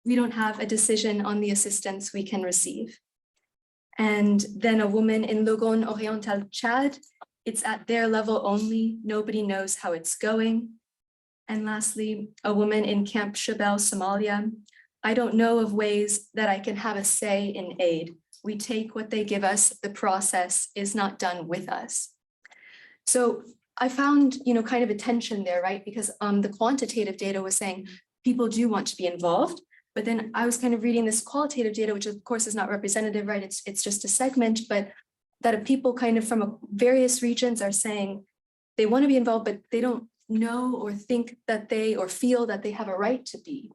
we don't have a decision on the assistance we can receive. And then a woman in Logon Oriental, Chad, it's at their level only. Nobody knows how it's going. And lastly, a woman in Camp Shabelle, Somalia. I don't know of ways that I can have a say in aid. We take what they give us. The process is not done with us. So I found, kind of a tension there, right? Because the quantitative data was saying people do want to be involved, but then I was kind of reading this qualitative data, which of course is not representative, right? It's just a segment, but that people kind of from various regions are saying they want to be involved, but they don't know or think that or feel that they have a right to be.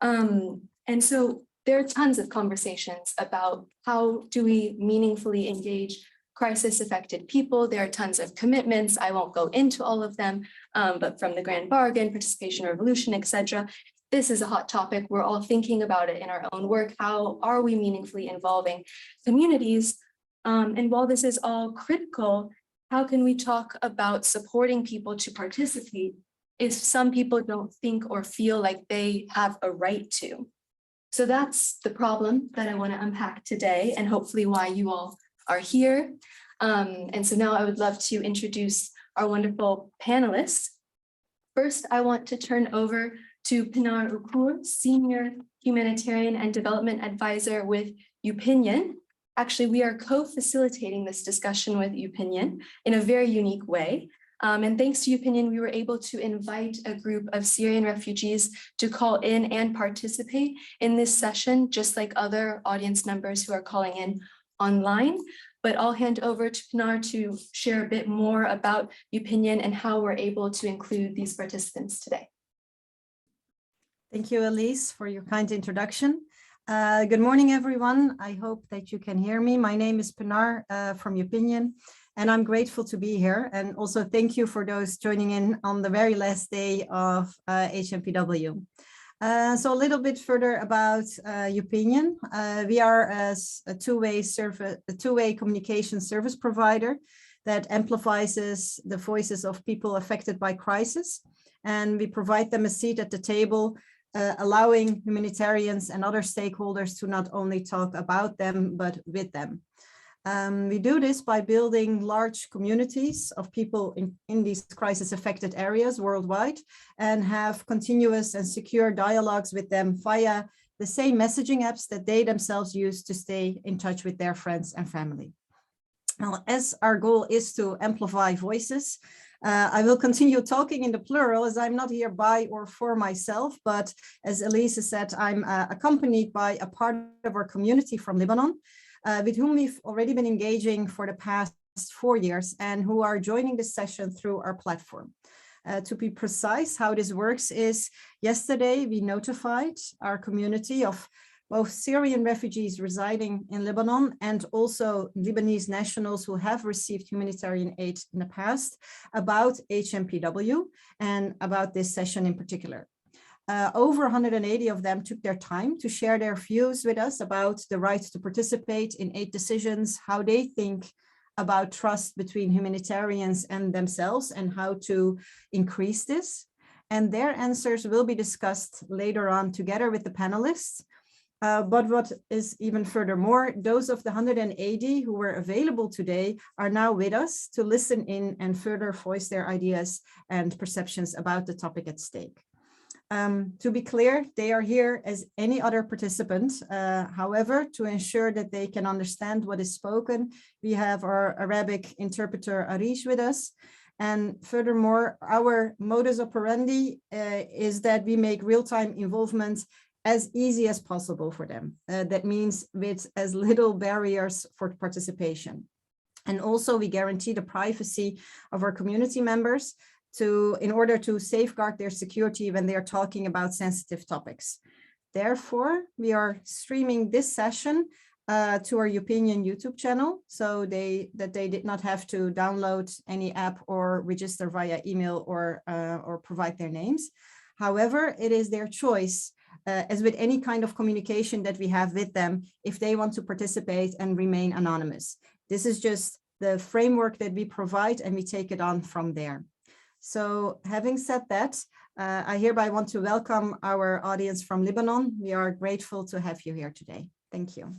And so there are tons of conversations about how do we meaningfully engage crisis-affected people. There are tons of commitments. I won't go into all of them, but from the Grand Bargain, Participation Revolution, etc. This is a hot topic. We're all thinking about it in our own work. How are we meaningfully involving communities? And while this is all critical, how can we talk about supporting people to participate if some people don't think or feel like they have a right to? So that's the problem that I want to unpack today, and hopefully why you all are here. And so now I would love to introduce our wonderful panelists. First, I want to turn over to Pinar Ukur, Senior Humanitarian and Development Advisor with Upinion. Actually, we are co-facilitating this discussion with Upinion in a very unique way. And thanks to Upinion, we were able to invite a group of Syrian refugees to call in and participate in this session, just like other audience members who are calling in online. But I'll hand over to Pinar to share a bit more about Upinion and how we're able to include these participants today. Thank you, Elise, for your kind introduction. Good morning, everyone. I hope that you can hear me. My name is Pinar from Upinion, and I'm grateful to be here. And also thank you for those joining in on the very last day of HMPW. So a little bit further about Upinion. We are a two-way communication service provider that amplifies the voices of people affected by crisis. And we provide them a seat at the table, allowing humanitarians and other stakeholders to not only talk about them, but with them. We do this by building large communities of people in these crisis-affected areas worldwide and have continuous and secure dialogues with them via the same messaging apps that they themselves use to stay in touch with their friends and family. Now, as our goal is to amplify voices, I will continue talking in the plural as I'm not here by or for myself, but as Elisa said, I'm accompanied by a part of our community from Lebanon, with whom we've already been engaging for the past 4 years and who are joining this session through our platform. To be precise, how this works is yesterday we notified our community of both Syrian refugees residing in Lebanon and also Lebanese nationals who have received humanitarian aid in the past about HMPW and about this session in particular. Over 180 of them took their time to share their views with us about the right to participate in aid decisions, how they think about trust between humanitarians and themselves and how to increase this. And their answers will be discussed later on together with the panelists. But what is even furthermore, those of the 180 who were available today are now with us to listen in and further voice their ideas and perceptions about the topic at stake. To be clear, they are here as any other participant. However, to ensure that they can understand what is spoken, we have our Arabic interpreter Arish with us. And furthermore, our modus operandi is that we make real-time involvement as easy as possible for them. That means with as little barriers for participation. And also we guarantee the privacy of our community members in order to safeguard their security when they are talking about sensitive topics. Therefore, we are streaming this session to our Upinion YouTube channel so that they did not have to download any app or register via email or provide their names. However, it is their choice, as with any kind of communication that we have with them, if they want to participate and remain anonymous. This is just the framework that we provide and we take it on from there. So having said that, I hereby want to welcome our audience from Lebanon. We are grateful to have you here today. Thank you.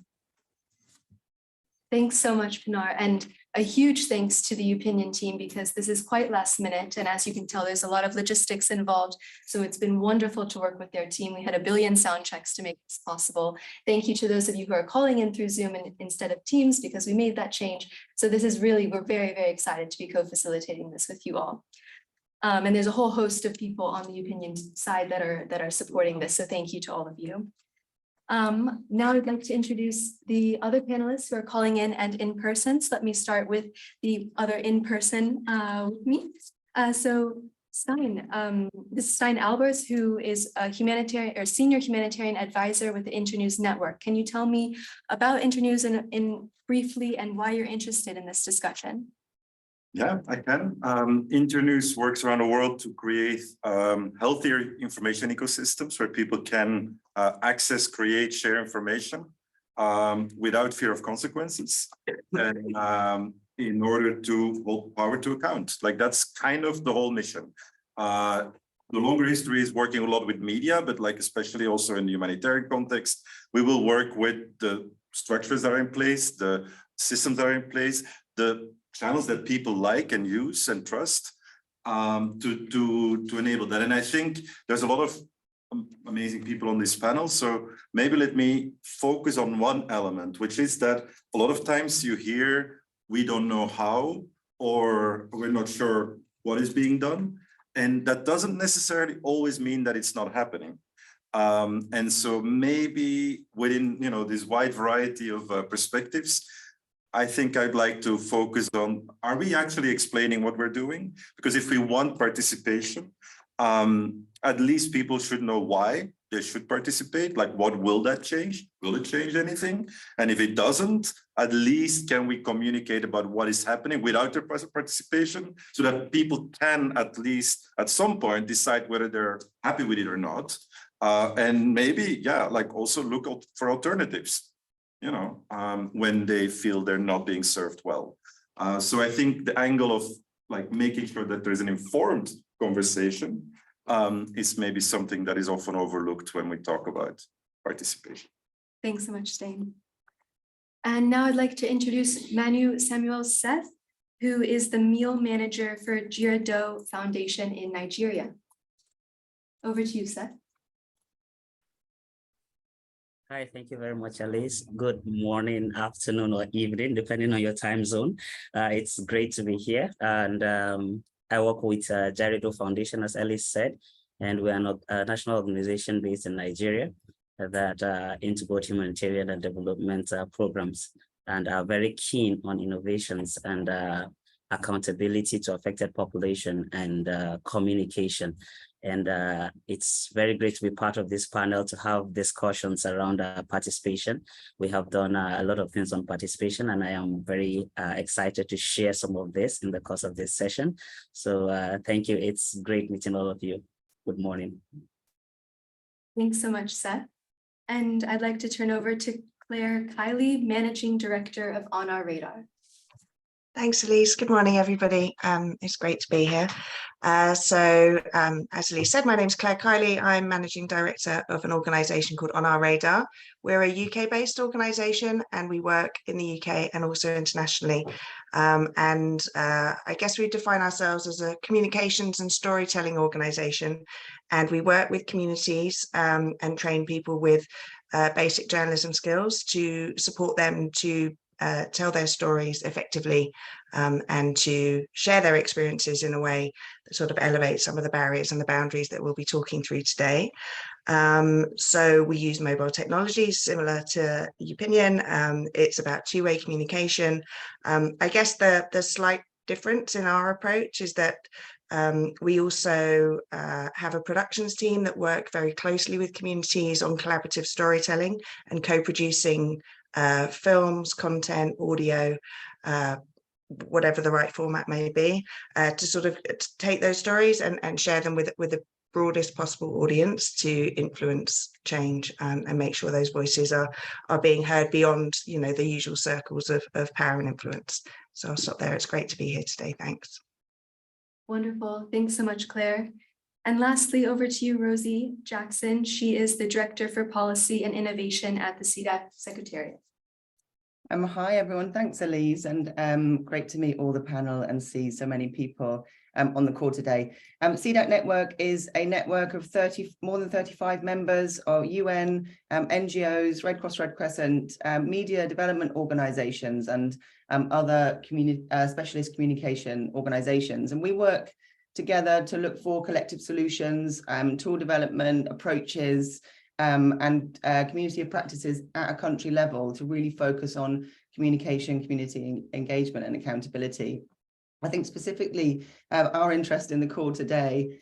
Thanks so much, Pinar, and a huge thanks to the Opinion team, because this is quite last minute. And as you can tell, there's a lot of logistics involved. So it's been wonderful to work with their team. We had a billion sound checks to make this possible. Thank you to those of you who are calling in through Zoom instead of Teams, because we made that change. So this is really, we're very, very excited to be co-facilitating this with you all. And there's a whole host of people on the Opinion side that are supporting this. So thank you to all of you. Now I'd like to introduce the other panelists who are calling in and in person. So let me start with the other in person with me. So Stein, this is Stein Albers, who is a humanitarian or senior humanitarian advisor with the Internews Network. Can you tell me about Internews in briefly and why you're interested in this discussion? Yeah, I can. Internews works around the world to create healthier information ecosystems where people can access, create, share information without fear of consequences, and in order to hold power to account. Like, that's kind of the whole mission. The longer history is working a lot with media, but like especially also in the humanitarian context, we will work with the structures that are in place, the systems that are in place, the channels that people like and use and trust to enable that. And I think there's a lot of amazing people on this panel. So maybe let me focus on one element, which is that a lot of times you hear we don't know how, or we're not sure what is being done. And that doesn't necessarily always mean that it's not happening. And so maybe within, you know, this wide variety of perspectives, I think I'd like to focus on, are we actually explaining what we're doing? Because if we want participation, at least people should know why they should participate. Like, what will that change? Will it change anything? And if it doesn't, at least can we communicate about what is happening without their participation, so that people can at least at some point decide whether they're happy with it or not. And maybe, yeah, like also look out for alternatives, you know, when they feel they're not being served well. So I think the angle of like making sure that there's an informed conversation is maybe something that is often overlooked when we talk about participation. Thanks so much, Stein. And now I'd like to introduce Manu Samuel Seth, who is the meal manager for Jireh Doo Foundation in Nigeria. Over to you, Seth. Hi, thank you very much, Alice. Good morning, afternoon, or evening, depending on your time zone. It's great to be here. And I work with Jireh Doo Foundation, as Alice said, and we are a national organization based in Nigeria that into both humanitarian and development programs, and are very keen on innovations and accountability to affected population and communication. And it's very great to be part of this panel to have discussions around participation. We have done a lot of things on participation, and I am very excited to share some of this in the course of this session. So thank you. It's great meeting all of you. Good morning. Thanks so much, Seth. And I'd like to turn over to Claire Kiley, Managing Director of On Our Radar. Thanks, Elise. Good morning, everybody. It's great to be here. As Elise said, my name is Claire Kiley. I'm Managing Director of an organisation called On Our Radar. We're a UK-based organisation, and we work in the UK and also internationally. I guess we define ourselves as a communications and storytelling organisation, and we work with communities and train people with basic journalism skills to support them to tell their stories effectively and to share their experiences in a way that sort of elevates some of the barriers and the boundaries that we'll be talking through today. So we use mobile technologies similar to Opinion. It's about two-way communication. I guess the slight difference in our approach is that we also have a productions team that work very closely with communities on collaborative storytelling and co-producing films, content, audio, whatever the right format may be, to sort of take those stories and share them with the broadest possible audience to influence change and make sure those voices are being heard beyond, you know, the usual circles of power and influence. So I'll stop there. It's great to be here today. Thanks. Wonderful. Thanks so much, Claire. And lastly, over to you, Rosie Jackson. She is the Director for Policy and Innovation at the CDAC Secretariat. Hi, everyone. Thanks, Elise, and great to meet all the panel and see so many people on the call today. CDAC Network is a network of more than 35 members of UN, NGOs, Red Cross, Red Crescent, media development organizations, and other specialist communication organizations. And we work together to look for collective solutions, tool development, approaches, and community of practices at a country level to really focus on communication, community engagement and accountability. I think specifically our interest in the call today,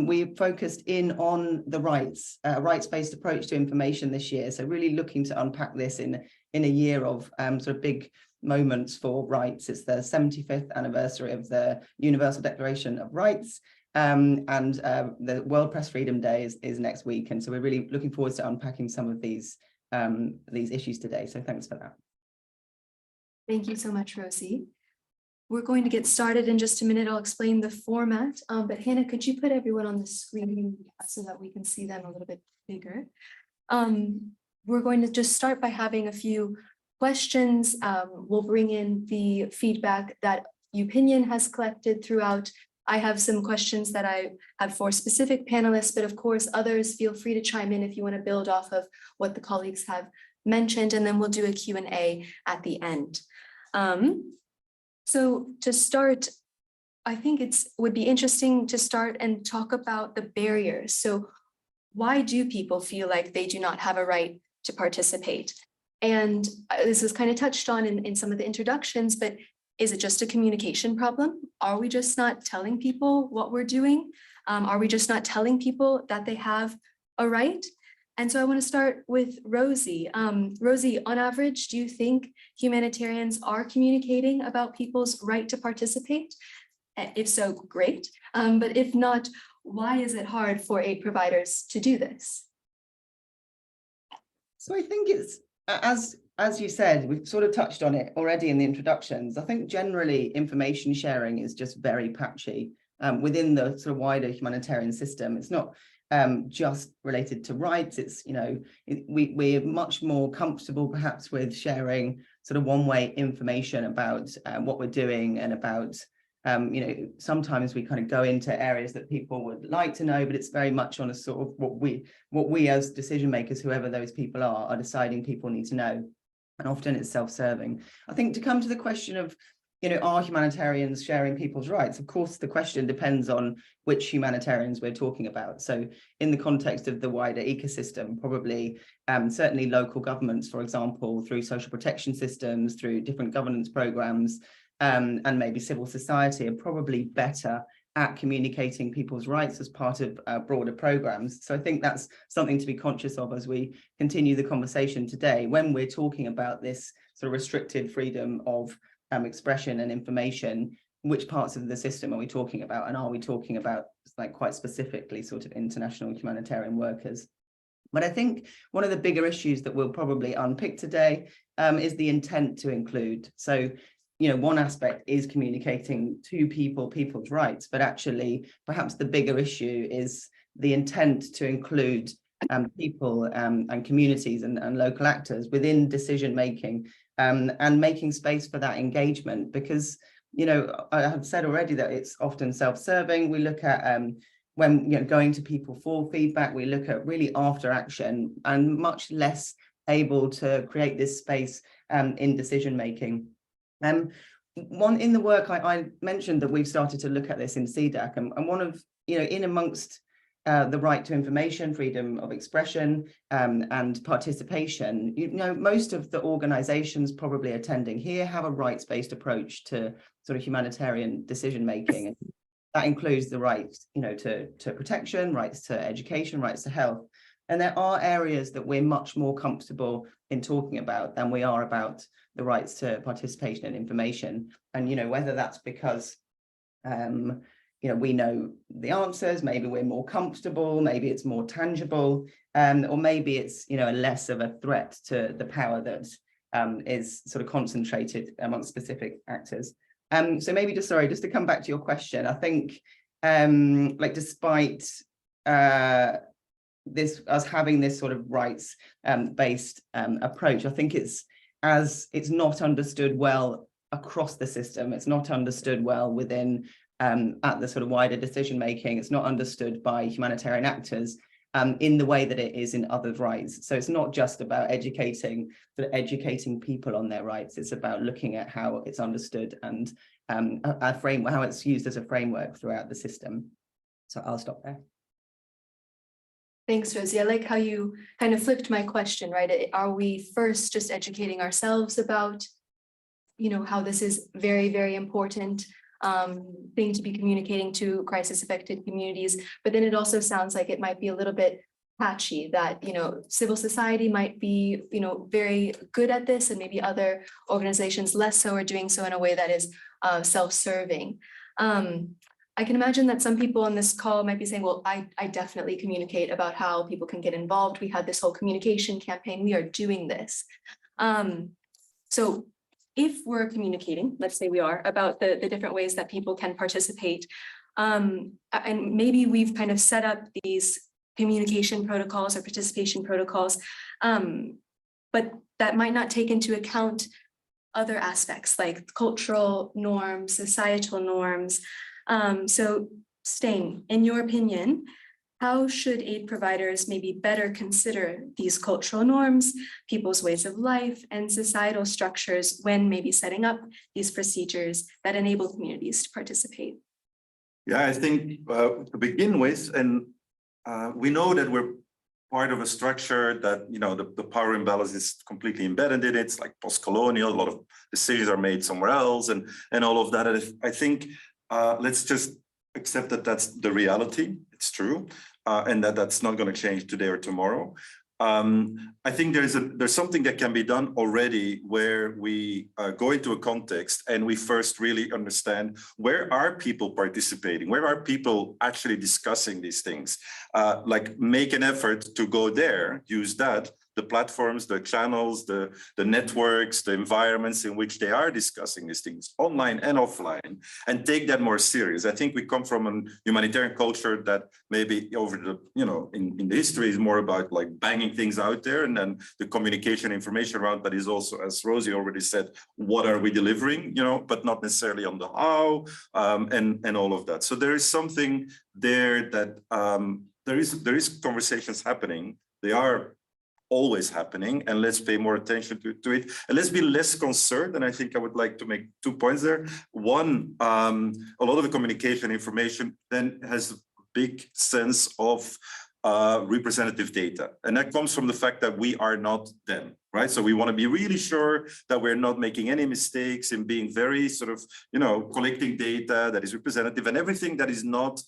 we focused in on the rights-based approach to information this year. So really looking to unpack this in a year of sort of big moments for rights. It's the 75th anniversary of the Universal Declaration of Rights. And the World Press Freedom Day is next week. And so we're really looking forward to unpacking some of these issues today. So thanks for that. Thank you so much, Rosie. We're going to get started in just a minute. I'll explain the format, but Hannah, could you put everyone on the screen so that we can see them a little bit bigger? We're going to just start by having a few questions. We'll bring in the feedback that Opinion has collected throughout. I have some questions that I have for specific panelists, but of course, others feel free to chime in if you want to build off of what the colleagues have mentioned, and then we'll do a Q&A at the end. So to start, I think would be interesting to start and talk about the barriers. So why do people feel like they do not have a right to participate? And this was kind of touched on in some of the introductions, but is it just a communication problem? Are we just not telling people what we're doing? Are we just not telling people that they have a right? And so I want to start with Rosie. Rosie, on average, do you think humanitarians are communicating about people's right to participate? If so, great. But if not, why is it hard for aid providers to do this? So I think it's, as you said, we've sort of touched on it already in the introductions. I think generally information sharing is just very patchy within the sort of wider humanitarian system. It's not just related to rights. It's, we're much more comfortable perhaps with sharing sort of one-way information about what we're doing and about, sometimes we kind of go into areas that people would like to know, but it's very much on a sort of what we as decision makers, whoever those people are deciding people need to know. And often it's self-serving. I think to come to the question of, are humanitarians sharing people's rights? Of course, the question depends on which humanitarians we're talking about. So in the context of the wider ecosystem, probably certainly local governments, for example, through social protection systems, through different governance programs, and maybe civil society are probably better at communicating people's rights as part of broader programs. So I think that's something to be conscious of as we continue the conversation today, when we're talking about this sort of restricted freedom of expression and information. Which parts of the system are we talking about, and are we talking about like quite specifically sort of international humanitarian workers? But I think one of the bigger issues that we'll probably unpick today is the intent to include. So one aspect is communicating to people's rights, but actually perhaps the bigger issue is the intent to include people and communities and local actors within decision making, and making space for that engagement. Because I have said already that it's often self-serving. We look at when going to people for feedback, we look at really after action, and much less able to create this space in decision making. One in the work I mentioned that we've started to look at this in CDAC, and one of in amongst the right to information, freedom of expression, and participation, most of the organizations probably attending here have a rights-based approach to sort of humanitarian decision making, and that includes the rights to protection, rights to education, rights to health. And there are areas that we're much more comfortable in talking about than we are about the rights to participation and information. And whether that's because we know the answers, maybe we're more comfortable, maybe it's more tangible, or maybe it's less of a threat to the power that is sort of concentrated among specific actors. So maybe just to come back to your question, I think like despite us having this sort of rights based approach, I think it's not understood well across the system. It's not understood well within at the sort of wider decision making. It's not understood by humanitarian actors in the way that it is in other rights. So it's not just about educating people on their rights. It's about looking at how it's understood and how it's used as a framework throughout the system. So I'll stop there. Thanks, Rosie. I like how you kind of flipped my question, right? Are we first just educating ourselves about, how this is very, very important thing to be communicating to crisis affected communities, but then it also sounds like it might be a little bit patchy that, civil society might be, very good at this and maybe other organizations less so, or doing so in a way that is self-serving. I can imagine that some people on this call might be saying, well, I definitely communicate about how people can get involved. We had this whole communication campaign. We are doing this. So if we're communicating, let's say we are, about the different ways that people can participate, and maybe we've kind of set up these communication protocols or participation protocols, but that might not take into account other aspects like cultural norms, societal norms. So Stijn, in your opinion, how should aid providers maybe better consider these cultural norms, people's ways of life, and societal structures when maybe setting up these procedures that enable communities to participate? Yeah, I think to begin with, and we know that we're part of a structure that, the power imbalance is completely embedded in it. It's like post-colonial, a lot of decisions are made somewhere else and all of that. And I think let's just accept that that's the reality. It's true. And that's not going to change today or tomorrow. I think there's something that can be done already where we go into a context and we first really understand where are people participating, where are people actually discussing these things, like make an effort to go there, use that, the platforms, the channels, the networks, the environments in which they are discussing these things, online and offline, and take that more serious. I think we come from a humanitarian culture that maybe over the, in the history is more about like banging things out there, and then the communication information around, but is also, as Rosie already said, what are we delivering, but not necessarily on the how, and all of that. So there is something there that there is conversations happening. They are always happening, and let's pay more attention to it, and let's be less concerned. And I think I would like to make 2 points there. One, a lot of the communication information then has a big sense of representative data, and that comes from the fact that we are not them, right? So we want to be really sure that we're not making any mistakes in being very sort of, collecting data that is representative, and everything that is not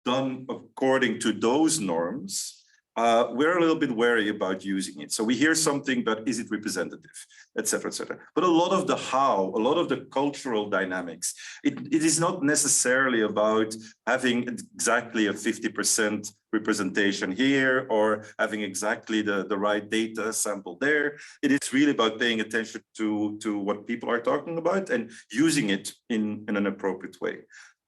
done according to those norms, we're a little bit wary about using it. So we hear something, but is it representative, et cetera, et cetera. But a lot of the how, a lot of the cultural dynamics, it is not necessarily about having exactly a 50% representation here or having exactly the right data sample there. It is really about paying attention to what people are talking about and using it in an appropriate way.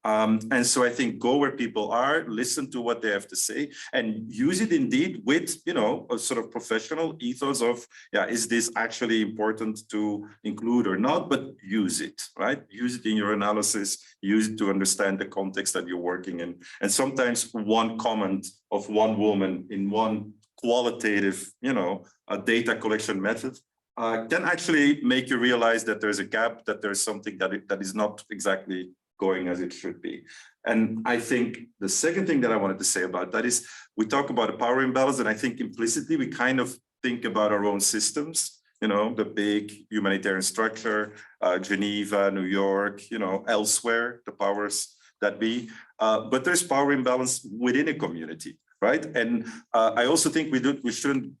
And so I think go where people are, listen to what they have to say, and use it indeed with, a sort of professional ethos of, is this actually important to include or not? But use it, right? Use it in your analysis, use it to understand the context that you're working in. And sometimes one comment of one woman in one qualitative, a data collection method can actually make you realize that there's a gap, that there's something that is not exactly going as it should be. And I think the second thing that I wanted to say about that is we talk about a power imbalance, and I think implicitly we kind of think about our own systems, the big humanitarian structure, Geneva, New York, elsewhere, the powers that be. But there's power imbalance within a community, right? And I also think we shouldn't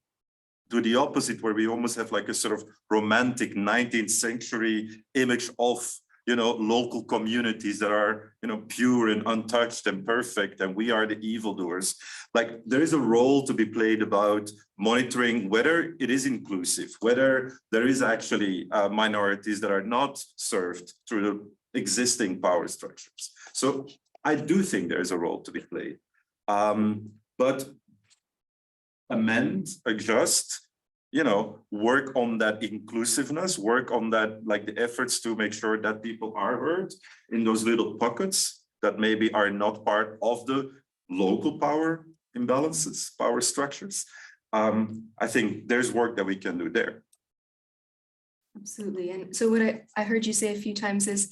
do the opposite, where we almost have like a sort of romantic 19th century image of local communities that are, pure and untouched and perfect, and we are the evildoers. Like there is a role to be played about monitoring whether it is inclusive, whether there is actually minorities that are not served through existing power structures. So I do think there's a role to be played, but amend, adjust, work on that inclusiveness, work on that, like the efforts to make sure that people are heard in those little pockets that maybe are not part of the local power imbalances, power structures. I think there's work that we can do there. Absolutely. And so what I heard you say a few times is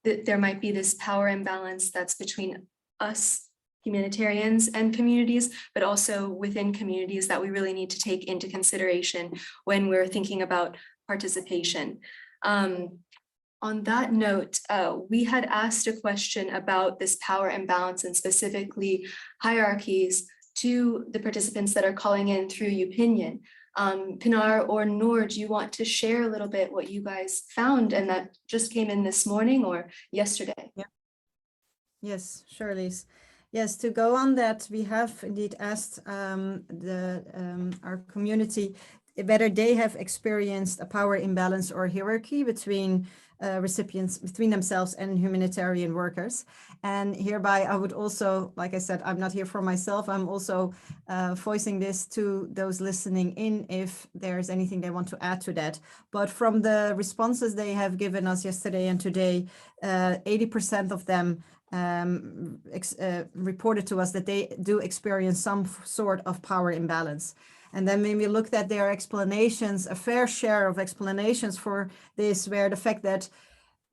that there might be this power imbalance that's between us humanitarians and communities, but also within communities that we really need to take into consideration when we're thinking about participation. On that note, we had asked a question about this power imbalance and specifically hierarchies to the participants that are calling in through Opinion. Pinar or Noor, do you want to share a little bit what you guys found and that just came in this morning or yesterday? Yeah. Yes, sure, Lise. Yes, to go on that, we have indeed asked our community whether they have experienced a power imbalance or hierarchy between recipients, between themselves and humanitarian workers. And hereby, I would also, like I said, I'm not here for myself. I'm also voicing this to those listening in if there's anything they want to add to that. But from the responses they have given us yesterday and today, 80% of them reported to us that they do experience some sort of power imbalance. And then when we looked at their explanations, a fair share of explanations for this were the fact that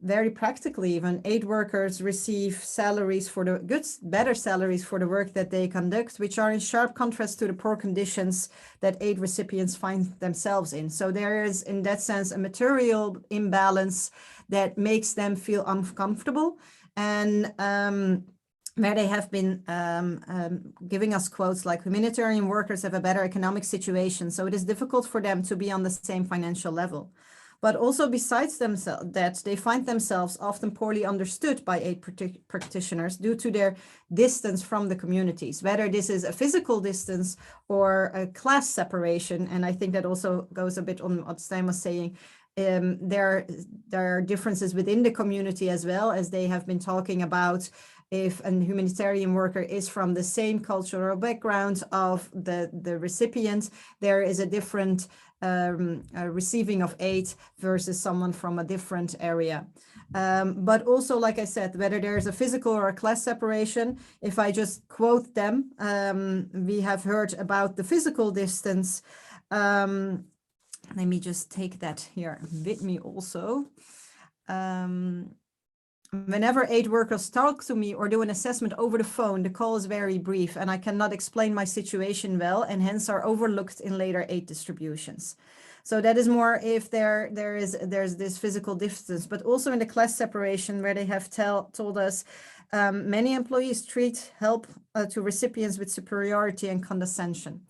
very practically even aid workers receive salaries for the better salaries for the work that they conduct, which are in sharp contrast to the poor conditions that aid recipients find themselves in. So there is, in that sense, a material imbalance that makes them feel uncomfortable. And where they have been giving us quotes like humanitarian workers have a better economic situation, so it is difficult for them to be on the same financial level. But also besides themselves, that they find themselves often poorly understood by aid practitioners due to their distance from the communities, whether this is a physical distance or a class separation. And I think that also goes a bit on what Stijn was saying. There are differences within the community as well, as they have been talking about. If a humanitarian worker is from the same cultural background of the recipient, there is a different receiving of aid versus someone from a different area. But also, like I said, whether there's a physical or a class separation, if I just quote them, we have heard about the physical distance. Let me just take that here with me also. Whenever aid workers talk to me or do an assessment over the phone, the call is very brief and I cannot explain my situation well and hence are overlooked in later aid distributions. So that is more if there's this physical distance, but also in the class separation where they have told us many employees treat help to recipients with superiority and condescension.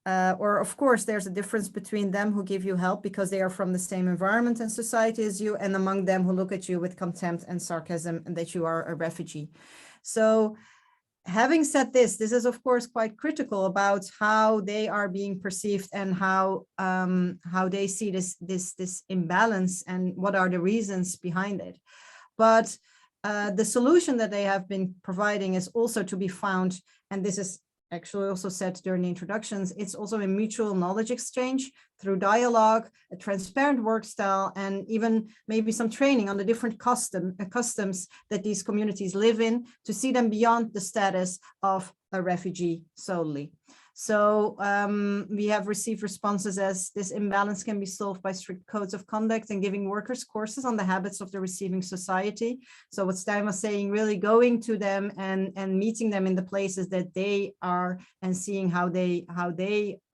Or of course, there's a difference between them who give you help because they are from the same environment and society as you, and among them who look at you with contempt and sarcasm and that you are a refugee. So having said this is of course quite critical about how they are being perceived and how they see this imbalance and what are the reasons behind it. But the solution that they have been providing is also to be found, and this is actually also said during the introductions, it's also a mutual knowledge exchange through dialogue, a transparent work style, and even maybe some training on the different customs that these communities live in to see them beyond the status of a refugee solely. So we have received responses as this imbalance can be solved by strict codes of conduct and giving workers courses on the habits of the receiving society. So what Stijn was saying, really going to them and meeting them in the places that they are and seeing how they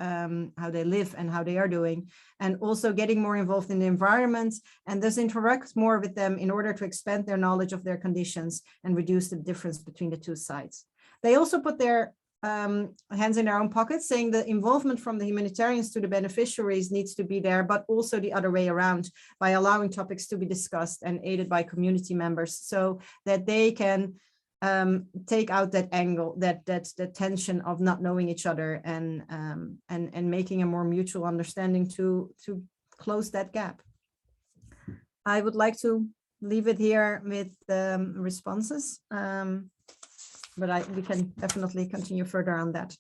live and how they are doing, and also getting more involved in the environment and thus interact more with them in order to expand their knowledge of their conditions and reduce the difference between the two sides. They also put their hands in their own pockets, saying the involvement from the humanitarians to the beneficiaries needs to be there, but also the other way around by allowing topics to be discussed and aided by community members so that they can take out that angle, that tension of not knowing each other and making a more mutual understanding to close that gap. I would like to leave it here with responses, but we can definitely continue further on that.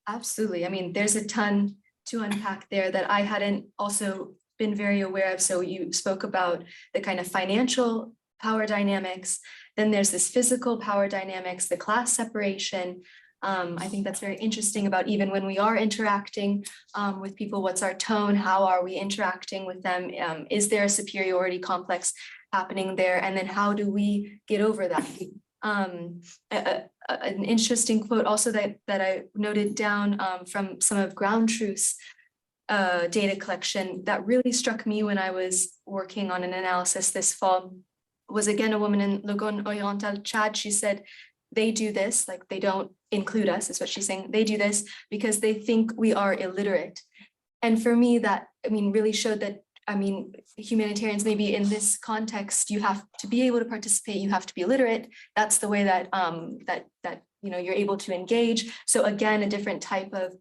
Absolutely. I mean, there's a ton to unpack there that I hadn't also been very aware of. So you spoke about the kind of financial power dynamics. Then there's this physical power dynamics, the class separation. I think that's very interesting about even when we are interacting with people, what's our tone? How are we interacting with them? Is there a superiority complex happening there? And then how do we get over that? An interesting quote also that I noted down from some of Ground Truth's data collection that really struck me when I was working on an analysis this fall was again a woman in Logon Oriental, Chad. She said, they do this, like they don't include us, is what she's saying. They do this because they think we are illiterate. And for me, that, I mean, really showed that, I mean, humanitarians, maybe in this context, you have to be able to participate, you have to be literate. That's the way that, you know, you're able to engage. So again, a different type of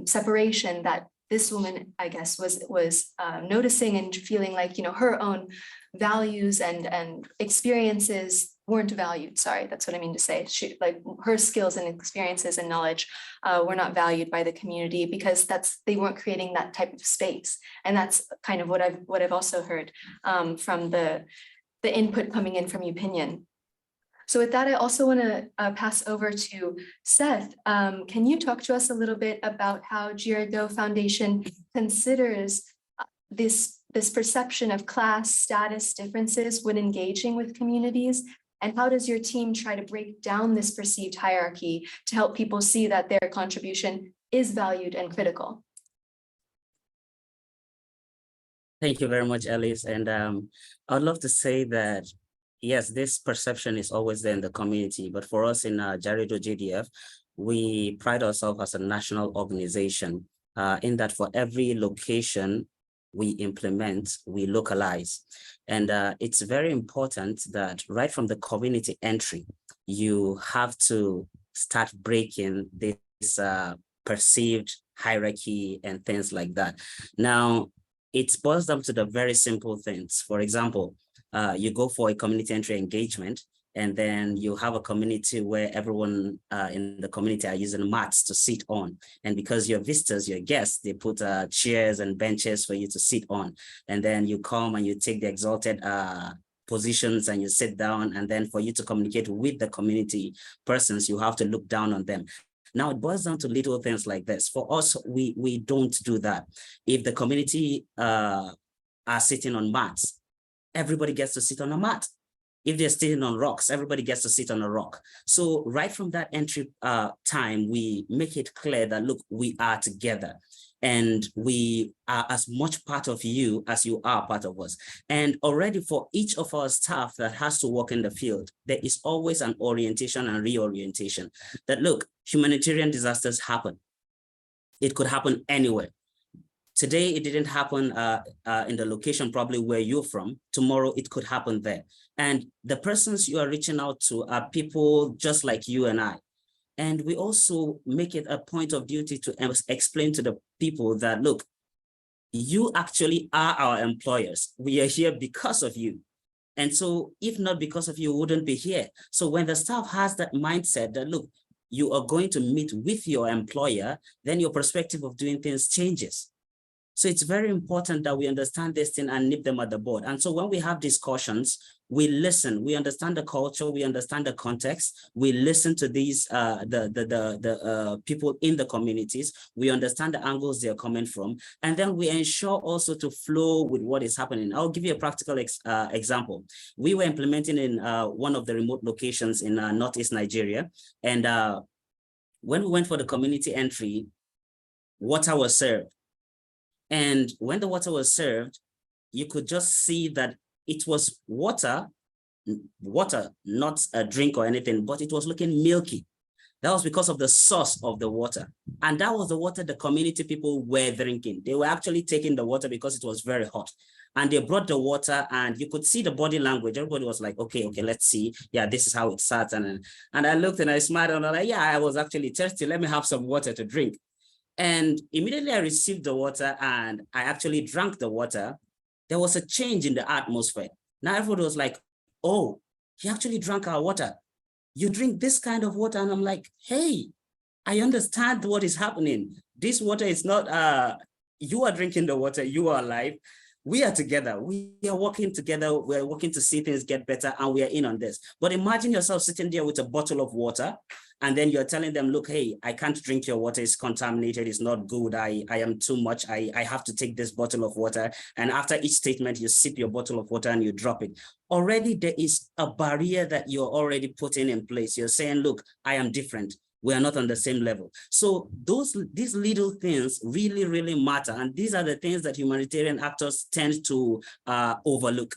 separation that this woman, I guess, was noticing and feeling like, you know, her own values and experiences weren't valued. Sorry, that's what I mean to say. She, like, her skills and experiences and knowledge were not valued by the community because they weren't creating that type of space. And that's kind of what I've also heard from the input coming in from Opinion. So with that, I also want to pass over to Seth. Can you talk to us a little bit about how Jireh Doo Foundation considers this perception of class status differences when engaging with communities? And how does your team try to break down this perceived hierarchy to help people see that their contribution is valued and critical? Thank you very much, Alice. And I'd love to say that, yes, this perception is always there in the community, but for us in Jireh Doo JDF, we pride ourselves as a national organization in that for every location we implement, we localize. And it's very important that right from the community entry, you have to start breaking this perceived hierarchy and things like that. Now, it boils down to the very simple things. For example, you go for a community entry engagement, and then you have a community where everyone in the community are using mats to sit on. And because you're visitors, you're guests, they put chairs and benches for you to sit on. And then you come and you take the exalted positions and you sit down. And then for you to communicate with the community persons, you have to look down on them. Now it boils down to little things like this. For us, we don't do that. If the community are sitting on mats, everybody gets to sit on a mat. If they're sitting on rocks, everybody gets to sit on a rock. So right from that entry time, we make it clear that, look, we are together and we are as much part of you as you are part of us. And already for each of our staff that has to work in the field, there is always an orientation and reorientation that, look, humanitarian disasters happen. It could happen anywhere. Today, it didn't happen in the location probably where you're from. Tomorrow, it could happen there. And the persons you are reaching out to are people just like you and I. And we also make it a point of duty to explain to the people that, look, you actually are our employers. We are here because of you. And so if not because of you, we wouldn't be here. So when the staff has that mindset that, look, you are going to meet with your employer, then your perspective of doing things changes. So it's very important that we understand this thing and nip them at the bud. And so when we have discussions, we listen, we understand the culture, we understand the context, we listen to these, people in the communities, we understand the angles they're coming from, and then we ensure also to flow with what is happening. I'll give you a practical example. We were implementing in one of the remote locations in Northeast Nigeria. And when we went for the community entry, water was served. And when the water was served, you could just see that it was water, not a drink or anything, but it was looking milky. That was because of the source of the water. And that was the water the community people were drinking. They were actually taking the water because it was very hot. And they brought the water and you could see the body language. Everybody was like, okay, let's see. Yeah, this is how it starts. And I looked and I smiled and I was like, yeah, I was actually thirsty. Let me have some water to drink. And immediately I received the water and I actually drank the water. There was a change in the atmosphere. Now everybody was like, oh, he actually drank our water. You drink this kind of water. And I'm like, hey, I understand what is happening. This water is not, you are drinking the water, you are alive. We are together, we are working together, we're working to see things get better, and we are in on this. But imagine yourself sitting there with a bottle of water, and then you're telling them, look, hey, I can't drink your water, it's contaminated, it's not good, I am too much, I have to take this bottle of water. And after each statement, you sip your bottle of water and you drop it. Already there is a barrier that you're already putting in place. You're saying, look, I am different. We are not on the same level. So these little things really, really matter. And these are the things that humanitarian actors tend to overlook.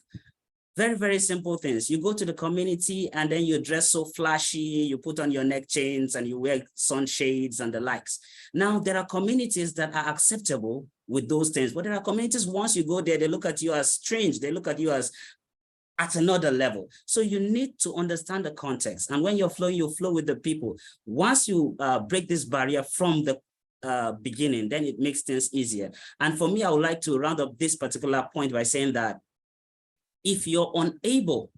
Very, very simple things. You go to the community and then you dress so flashy, you put on your neck chains and you wear sunshades and the likes. Now, there are communities that are acceptable with those things, but there are communities, once you go there, they look at you as strange. They look at you as at another level. So you need to understand the context. And when you're flowing, you flow with the people. Once you break this barrier from the beginning, then it makes things easier. And for me, I would like to round up this particular point by saying that if you're unable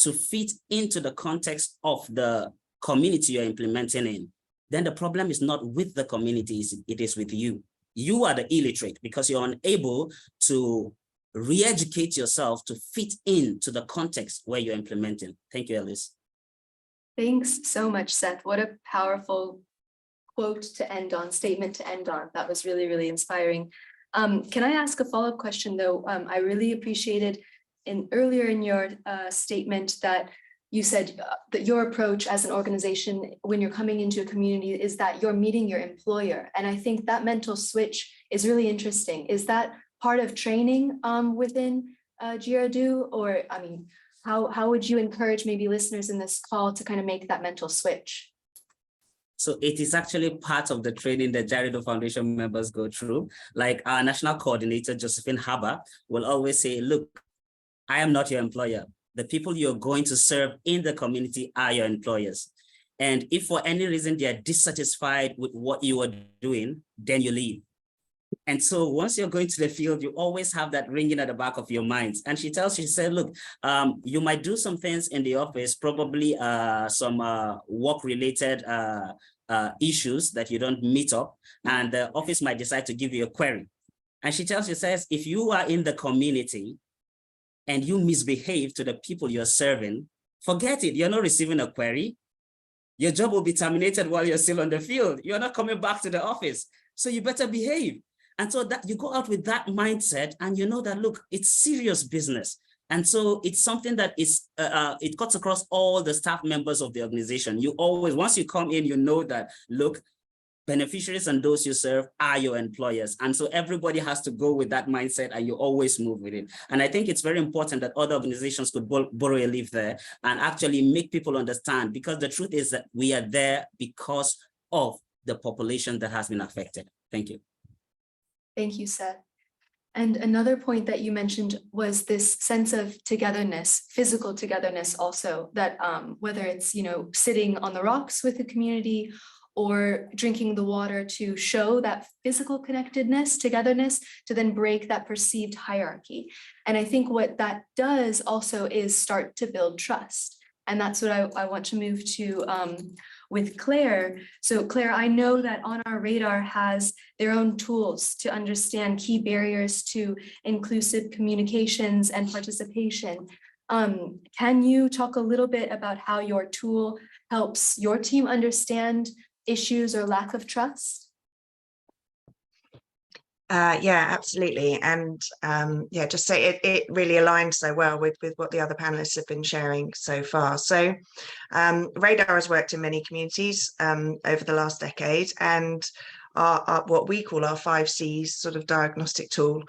to fit into the context of the community you're implementing in, then the problem is not with the community, it is with you. You are the illiterate because you're unable to re-educate yourself to fit into the context where you're implementing. Thank you, Alice. Thanks so much, Seth. What a powerful quote to end on, statement to end on. That was really, really inspiring. Can I ask a follow-up question though? I really appreciated earlier in your statement that you said that your approach as an organization when you're coming into a community is that you're meeting your employer. And I think that mental switch is really interesting. Is that part of training within Jireh Doo? Or, I mean, how would you encourage maybe listeners in this call to kind of make that mental switch? So it is actually part of the training that Jireh Doo Foundation members go through. Like our national coordinator, Josephine Haber, will always say, look, I am not your employer. The people you're going to serve in the community are your employers. And if for any reason they are dissatisfied with what you are doing, then you leave. And so once you're going to the field, you always have that ringing at the back of your mind. And she said, look, you might do some things in the office, probably some work-related issues that you don't meet up, and the office might decide to give you a query. And she says, if you are in the community and you misbehave to the people you're serving, forget it, you're not receiving a query. Your job will be terminated while you're still on the field. You're not coming back to the office. So you better behave. And so that you go out with that mindset and you know that, look, it's serious business. And so it's something that is, it cuts across all the staff members of the organization. You always, once you come in, you know that, look, beneficiaries and those you serve are your employers. And so everybody has to go with that mindset and you always move with it. And I think it's very important that other organizations could borrow a leaf there and actually make people understand, because the truth is that we are there because of the population that has been affected. Thank you. Thank you, Seth. And another point that you mentioned was this sense of togetherness, physical togetherness also, that whether it's, sitting on the rocks with the community or drinking the water to show that physical connectedness, togetherness, to then break that perceived hierarchy. And I think what that does also is start to build trust. And that's what I want to move to with Claire. So Claire, I know that On Our Radar has their own tools to understand key barriers to inclusive communications and participation. Can you talk a little bit about how your tool helps your team understand issues or lack of trust? Yeah, absolutely. And yeah, just say it really aligns so well with what the other panelists have been sharing so far. So Radar has worked in many communities over the last decade, and our what we call our 5 C's sort of diagnostic tool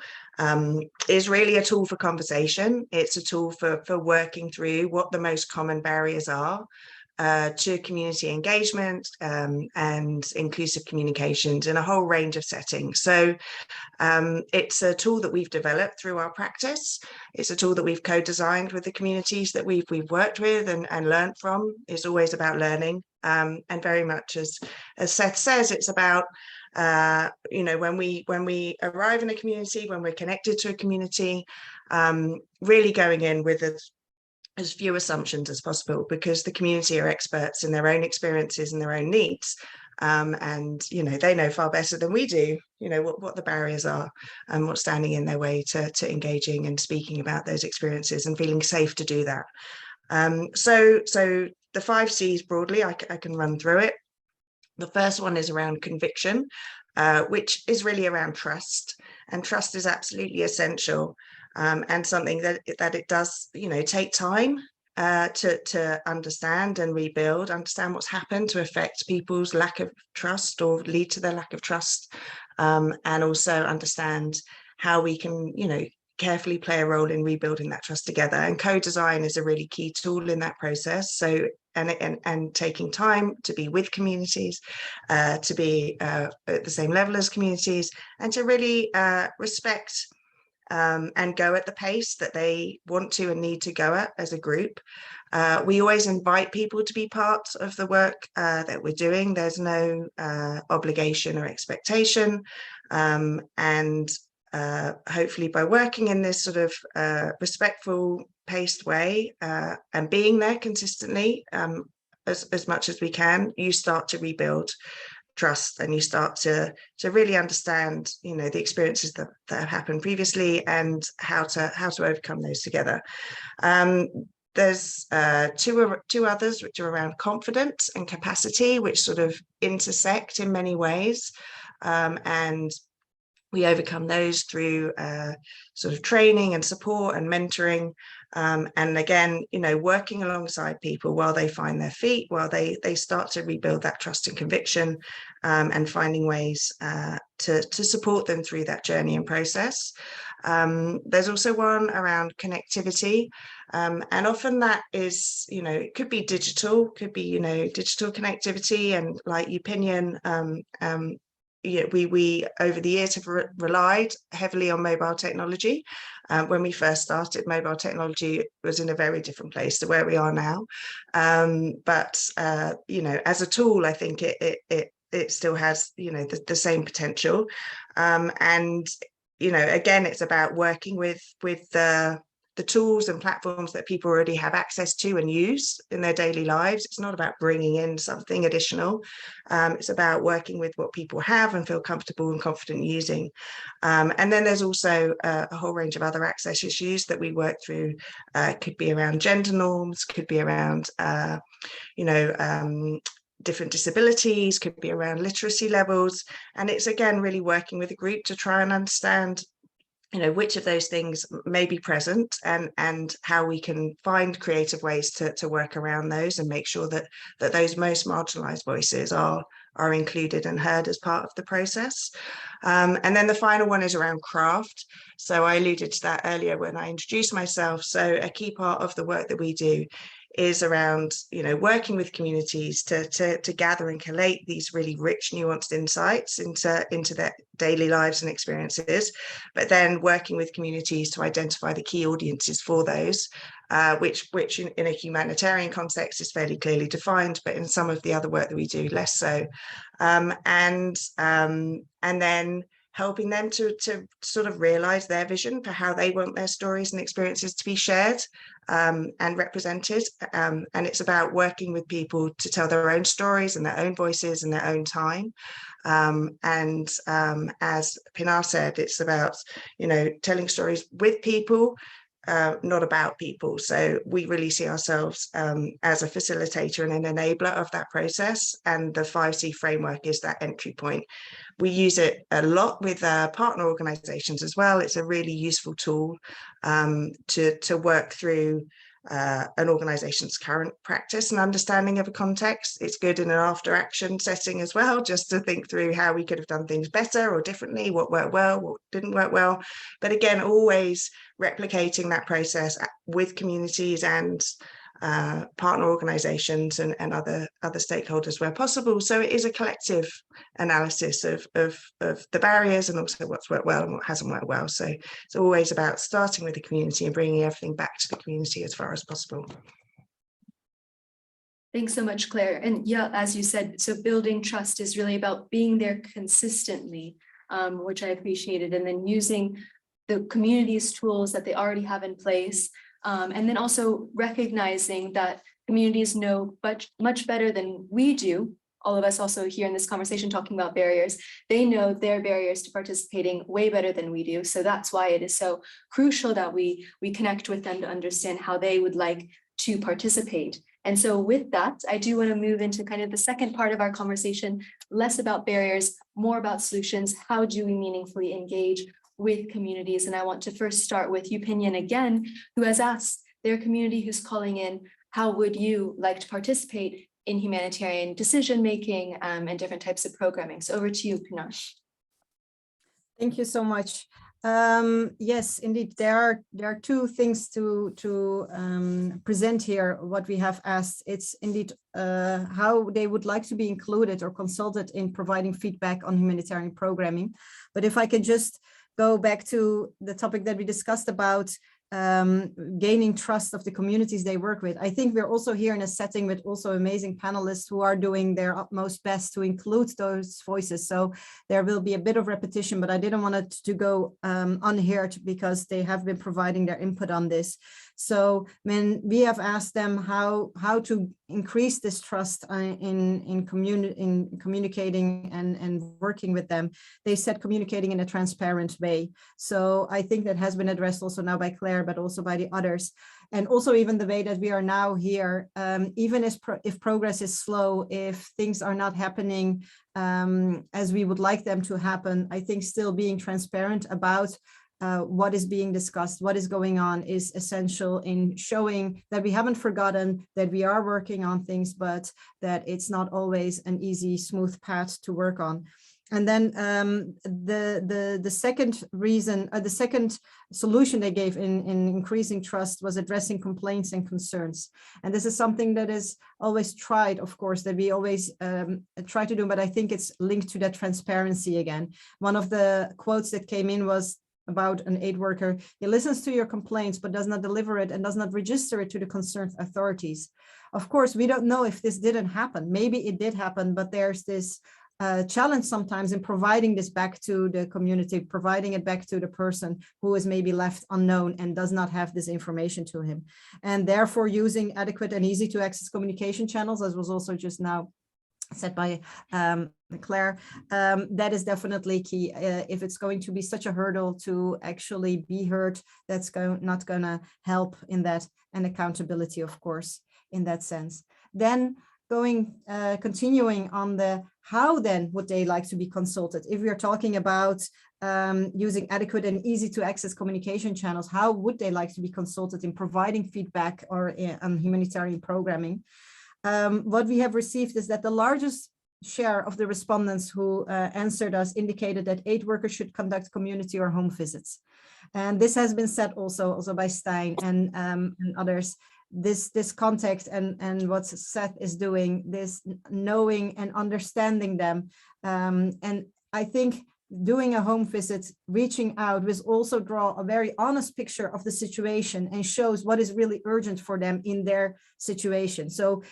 is really a tool for conversation. It's a tool for working through what the most common barriers are to community engagement and inclusive communications in a whole range of settings. So it's a tool that we've developed through our practice. It's a tool that we've co-designed with the communities that we've worked with and learned from. It's always about learning, and very much as Seth says, it's about You know, when we arrive in a community, when we're connected to a community, really going in with as few assumptions as possible, because the community are experts in their own experiences and their own needs. And, you know, they know far better than we do, you know, what the barriers are and what's standing in their way to engaging and speaking about those experiences and feeling safe to do that. So the 5 C's broadly, I can run through it. The first one is around conviction, which is really around trust, and trust is absolutely essential, and something that it does, you know, take time to understand and rebuild, understand what's happened to affect people's lack of trust or lead to their lack of trust, and also understand how we can, you know, carefully play a role in rebuilding that trust together. And co-design is a really key tool in that process. So and taking time to be with communities, to be at the same level as communities, and to really respect and go at the pace that they want to and need to go at as a group. We always invite people to be part of the work that we're doing. There's no obligation or expectation, and hopefully by working in this sort of respectful, paced way and being there consistently as much as we can, you start to rebuild trust, and you start to really understand, you know, the experiences that have happened previously and how to overcome those together. There's two others which are around confidence and capacity, which sort of intersect in many ways, and we overcome those through sort of training and support and mentoring, and again, you know, working alongside people while they find their feet, while they start to rebuild that trust and conviction, and finding ways to support them through that journey and process. There's also one around connectivity, and often that is, you know, it could be digital, could be, you know, digital connectivity, and like Opinion, yeah, we over the years have relied heavily on mobile technology. When we first started, mobile technology was in a very different place to where we are now. But you know, as a tool, I think it still has, you know, the same potential. And you know, again, it's about working with the tools and platforms that people already have access to and use in their daily lives. It's not about bringing in something additional. It's about working with what people have and feel comfortable and confident using. And then there's also a whole range of other access issues that we work through. Could be around gender norms, could be around, you know, different disabilities, could be around literacy levels. And it's, again, really working with a group to try and understand, you know, which of those things may be present, and how we can find creative ways to work around those and make sure that those most marginalized voices are included and heard as part of the process. And then the final one is around craft. So I alluded to that earlier when I introduced myself. So a key part of the work that we do is around, you know, working with communities to gather and collate these really rich, nuanced insights into their daily lives and experiences, but then working with communities to identify the key audiences for those, which in a humanitarian context is fairly clearly defined, but in some of the other work that we do, less so. And then helping them to sort of realize their vision for how they want their stories and experiences to be shared and represented. And it's about working with people to tell their own stories and their own voices in their own time. And as Pinar said, it's about, you know, telling stories with people, not about people. So we really see ourselves as a facilitator and an enabler of that process. And the 5C framework is that entry point. We use it a lot with partner organizations as well. It's a really useful tool to work through an organization's current practice and understanding of a context. It's good in an after action setting as well, just to think through how we could have done things better or differently, what worked well, what didn't work well. But again, always replicating that process with communities and partner organizations and other stakeholders where possible. So it is a collective analysis of the barriers and also what's worked well and what hasn't worked well. So it's always about starting with the community and bringing everything back to the community as far as possible. Thanks so much, Claire. And yeah, as you said, so building trust is really about being there consistently, which I appreciated, and then using the community's tools that they already have in place. And then also recognizing that communities know much better than we do. All of us also here in this conversation talking about barriers, they know their barriers to participating way better than we do. So that's why it is so crucial that we connect with them to understand how they would like to participate. And so with that, I do want to move into kind of the second part of our conversation, less about barriers, more about solutions. How do we meaningfully engage with communities? And I want to first start with Upinion again, who has asked their community who's calling in, how would you like to participate in humanitarian decision-making and different types of programming? So over to you, Pinar. Thank you so much. Yes, indeed, there are two things to present here. What we have asked, it's indeed how they would like to be included or consulted in providing feedback on humanitarian programming. But if I can just go back to the topic that we discussed about gaining trust of the communities they work with. I think we're also here in a setting with also amazing panelists who are doing their utmost best to include those voices. So there will be a bit of repetition, but I didn't want it to go unheard because they have been providing their input on this. So when we have asked them how to increase this trust in communicating and working with them, they said communicating in a transparent way. So I think that has been addressed also now by Claire, but also by the others. And also even the way that we are now here, even if progress is slow, if things are not happening as we would like them to happen, I think still being transparent about what is being discussed, what is going on is essential in showing that we haven't forgotten, that we are working on things, but that it's not always an easy, smooth path to work on. And then the second reason, the second solution they gave in increasing trust was addressing complaints and concerns. And this is something that is always tried, of course, that we always try to do, but I think it's linked to that transparency again. One of the quotes that came in was about an aid worker: he listens to your complaints, but does not deliver it and does not register it to the concerned authorities. Of course, we don't know if this didn't happen. Maybe it did happen, but there's this challenge sometimes in providing this back to the community, providing it back to the person who is maybe left unknown and does not have this information to him. And therefore using adequate and easy to access communication channels, as was also just now said by Claire, that is definitely key. If it's going to be such a hurdle to actually be heard, that's not going to help in that, and accountability, of course, in that sense. Then continuing on the how then would they like to be consulted? If we are talking about using adequate and easy to access communication channels, how would they like to be consulted in providing feedback or on humanitarian programming? What we have received is that the largest share of the respondents who answered us indicated that aid workers should conduct community or home visits. And this has been said also by Stein and others. This context and what Seth is doing, this knowing and understanding them. And I think doing a home visit, reaching out, will also draw a very honest picture of the situation and shows what is really urgent for them in their situation. So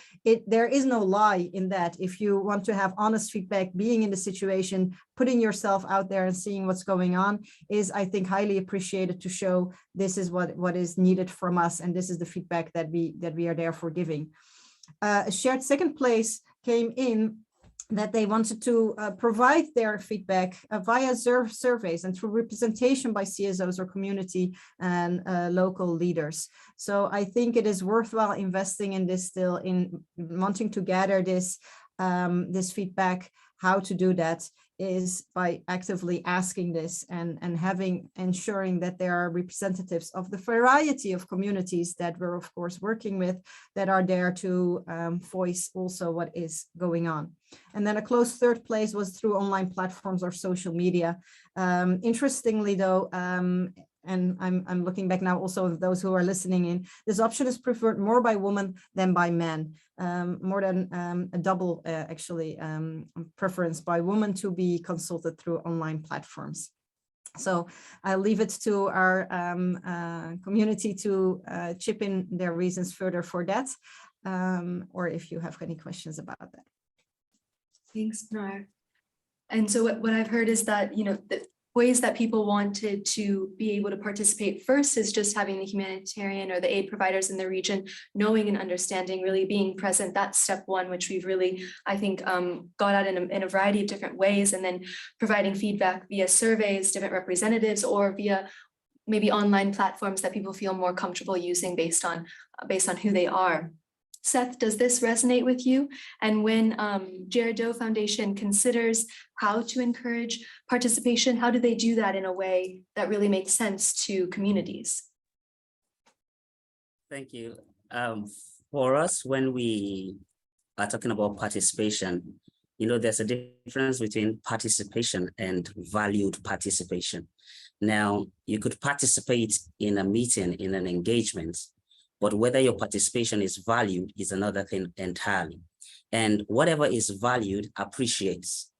there is no lie in that. If you want to have honest feedback, being in the situation, putting yourself out there and seeing what's going on is, I think, highly appreciated to show this is what is needed from us. And this is the feedback that we are therefore giving. A shared second place came in that they wanted to provide their feedback via surveys and through representation by CSOs or community and local leaders. So I think it is worthwhile investing in this still, in wanting to gather this feedback. How to do that is by actively asking this and ensuring that there are representatives of the variety of communities that we're of course working with that are there to voice also what is going on. And then a close third place was through online platforms or social media. Interestingly though, and I'm looking back now also of those who are listening in, this option is preferred more by women than by men, more than a double actually preference by women to be consulted through online platforms. So I'll leave it to our community to chip in their reasons further for that. or if you have any questions about that. Thanks, Pinar. And so what I've heard is that, you know, the ways that people wanted to be able to participate first is just having the humanitarian or the aid providers in the region knowing and understanding, really being present. That's step one, which we've really, I think, got at in a variety of different ways, and then providing feedback via surveys, different representatives, or via maybe online platforms that people feel more comfortable using based on who they are. Seth, does this resonate with you? And when Jireh Doo Foundation considers how to encourage participation, how do they do that in a way that really makes sense to communities? Thank you. For us, when we are talking about participation, you know, there's a difference between participation and valued participation. Now, you could participate in a meeting, in an engagement, but whether your participation is valued is another thing entirely. And whatever is valued appreciates.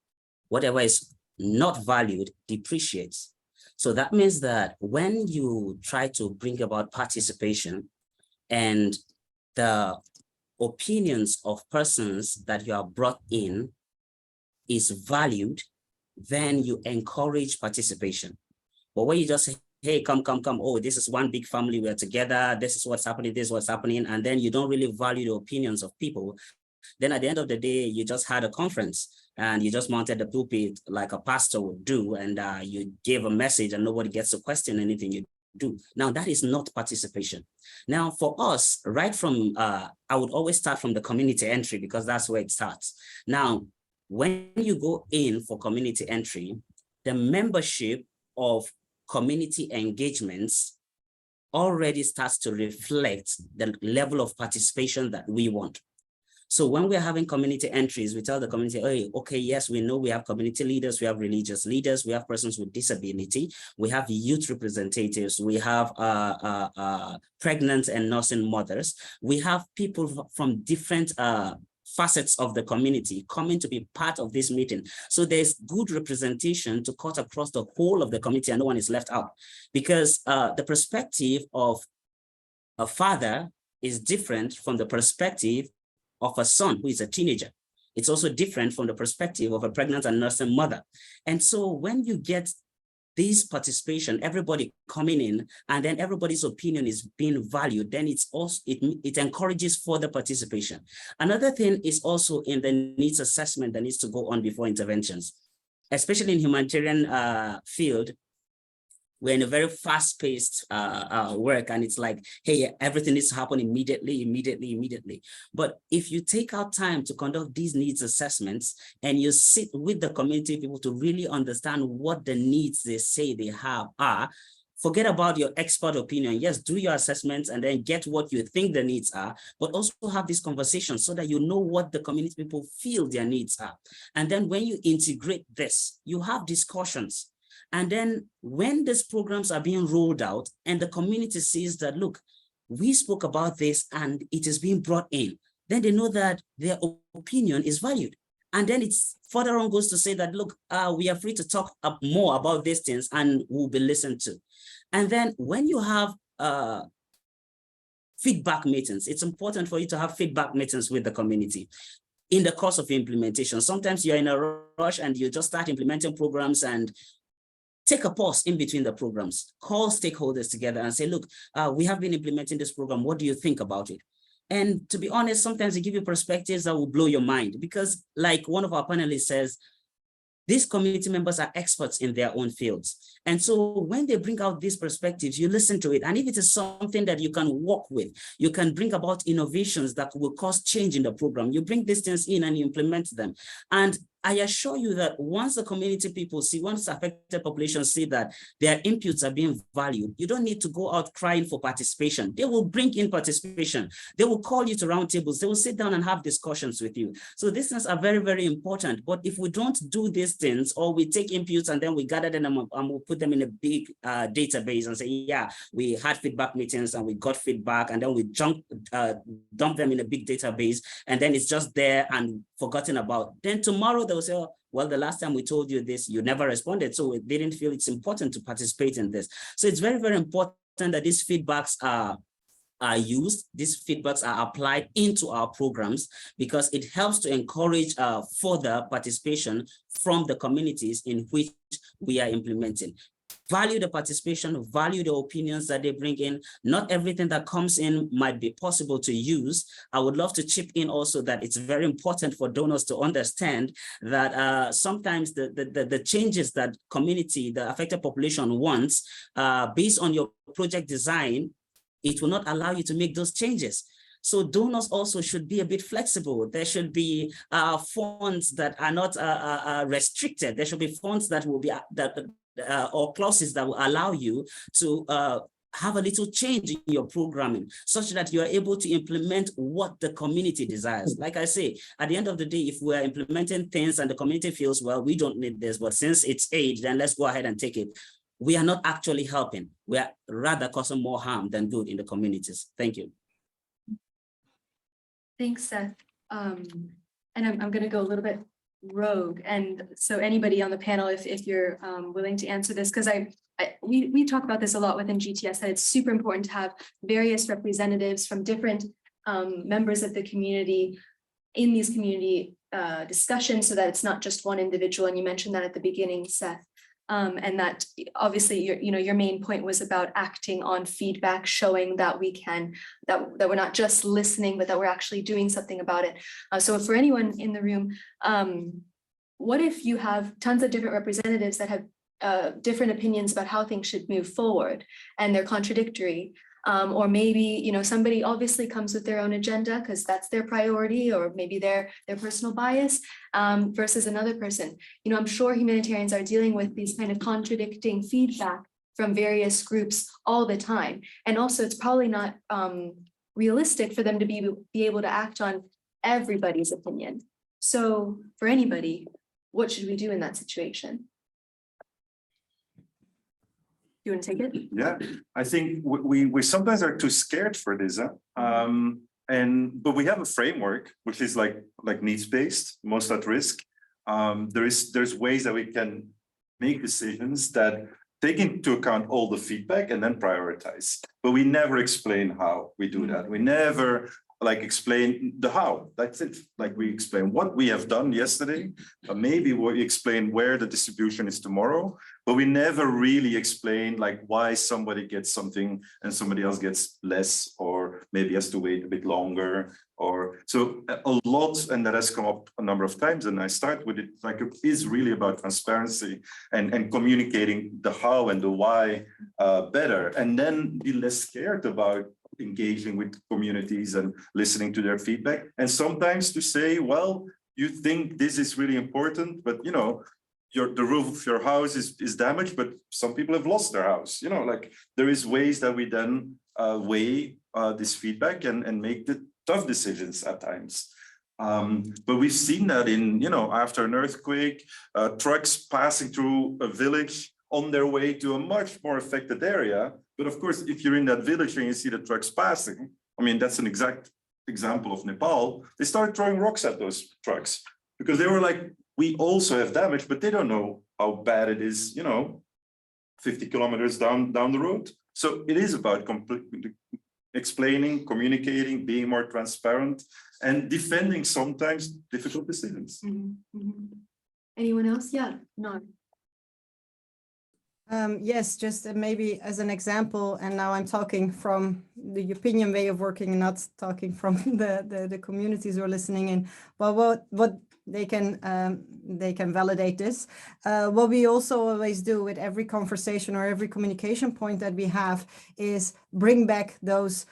Whatever is not valued depreciates. So that means that when you try to bring about participation and the opinions of persons that you are brought in is valued, then you encourage participation. But when you just say, hey, come, oh, this is one big family, we're together, this is what's happening, this is what's happening, and then you don't really value the opinions of people, then at the end of the day, you just had a conference and you just mounted the pulpit like a pastor would do, and you gave a message and nobody gets to question anything you do. Now, that is not participation. Now, for us, right from, I would always start from the community entry because that's where it starts. Now, when you go in for community entry, the membership of community engagements already starts to reflect the level of participation that we want. So when we're having community entries, we tell the community, hey, okay, yes, we know we have community leaders, we have religious leaders, we have persons with disability, we have youth representatives, we have pregnant and nursing mothers, we have people from different facets of the community coming to be part of this meeting. So there's good representation to cut across the whole of the community and no one is left out, because the perspective of a father is different from the perspective of a son who is a teenager. It's also different from the perspective of a pregnant and nursing mother. And so when you get this participation, everybody coming in, and then everybody's opinion is being valued, then it's also, it encourages further participation. Another thing is also in the needs assessment that needs to go on before interventions, especially in humanitarian field. We're in a very fast-paced work, and it's like, hey, everything needs to happen immediately. But if you take out time to conduct these needs assessments and you sit with the community people to really understand what the needs they say they have are, forget about your expert opinion. Yes, do your assessments and then get what you think the needs are, but also have this conversation so that you know what the community people feel their needs are. And then when you integrate this, you have discussions. And then when these programs are being rolled out and the community sees that, look, we spoke about this and it is being brought in, then they know that their opinion is valued. And then it's further on goes to say that, look, we are free to talk more about these things and we'll be listened to. And then when you have feedback meetings, it's important for you to have feedback meetings with the community. In the course of implementation, sometimes you're in a rush and you just start implementing programs and take a pause in between the programs, call stakeholders together and say, look, we have been implementing this program. What do you think about it? And to be honest, sometimes they give you perspectives that will blow your mind because like one of our panelists says, these community members are experts in their own fields. And so when they bring out these perspectives, you listen to it. And if it is something that you can work with, you can bring about innovations that will cause change in the program. You bring these things in and you implement them. And I assure you that once the community people see, once the affected populations see that their inputs are being valued, you don't need to go out crying for participation. They will bring in participation. They will call you to roundtables. They will sit down and have discussions with you. So these things are very, very important. But if we don't do these things, or we take inputs and then we gather them and we'll put them in a big database and say, yeah, we had feedback meetings and we got feedback, and then we dump them in a big database, and then it's just there and forgotten about. Then tomorrow they'll say, oh, well, the last time we told you this, you never responded, so we didn't feel it's important to participate in this. So it's very, very important that these feedbacks are are used, these feedbacks are applied into our programs, because it helps to encourage further participation from the communities in which we are implementing. Value the participation, value the opinions that they bring in. Not everything that comes in might be possible to use. I would love to chip in also that it's very important for donors to understand that sometimes the changes that community, the affected population wants, based on your project design, it will not allow you to make those changes. So donors also should be a bit flexible. There should be funds that are not restricted. There should be funds that will be or clauses that will allow you to have a little change in your programming, such that you are able to implement what the community desires. Like I say, at the end of the day, if we are implementing things and the community feels, well, we don't need this, but since it's aid, then let's go ahead and take it. We are not actually helping. We are rather causing more harm than good in the communities. Thank you. Thanks, Seth. And I'm going to go a little bit rogue. And so anybody on the panel, if you're willing to answer this, because we talk about this a lot within GTS, that it's super important to have various representatives from different members of the community in these community discussions, so that it's not just one individual. And you mentioned that at the beginning, Seth. And that obviously your main point was about acting on feedback, showing that we can, that we're not just listening, but that we're actually doing something about it. So for anyone in the room, what if you have tons of different representatives that have different opinions about how things should move forward, and they're contradictory? Or maybe, somebody obviously comes with their own agenda because that's their priority, or maybe their personal bias versus another person. I'm sure humanitarians are dealing with these kind of contradicting feedback from various groups all the time. And also it's probably not realistic for them to be able to act on everybody's opinion. So for anybody, what should we do in that situation? You want to take it? Yeah, I think we sometimes are too scared for this, but we have a framework which is like needs-based, most at risk. There's ways that we can make decisions that take into account all the feedback and then prioritize. But we never explain how we do that. We never explain the how. That's it. We explain what we have done yesterday, maybe we explain where the distribution is tomorrow, but we never really explain why somebody gets something and somebody else gets less, or maybe has to wait a bit longer, or so a lot. And that has come up a number of times, and I start with it it is really about transparency and communicating the how and the why better, and then be less scared about engaging with communities and listening to their feedback. And sometimes to say, well, you think this is really important, but the roof of your house is damaged, but some people have lost their house. There is ways that we then weigh this feedback and make the tough decisions at times. But we've seen that in, after an earthquake, trucks passing through a village on their way to a much more affected area. But of course, if you're in that village and you see the trucks passing, that's an exact example of Nepal. They started throwing rocks at those trucks because they were like, we also have damage, but they don't know how bad it is, 50 kilometers down the road. So it is about completely explaining, communicating, being more transparent, and defending sometimes difficult decisions. Mm-hmm. Mm-hmm. Anyone else? Yeah, no. Yes, just maybe as an example, and now I'm talking from the opinion way of working, not talking from the communities who are listening in. But what they can validate this. What we also always do with every conversation or every communication point that we have is bring back those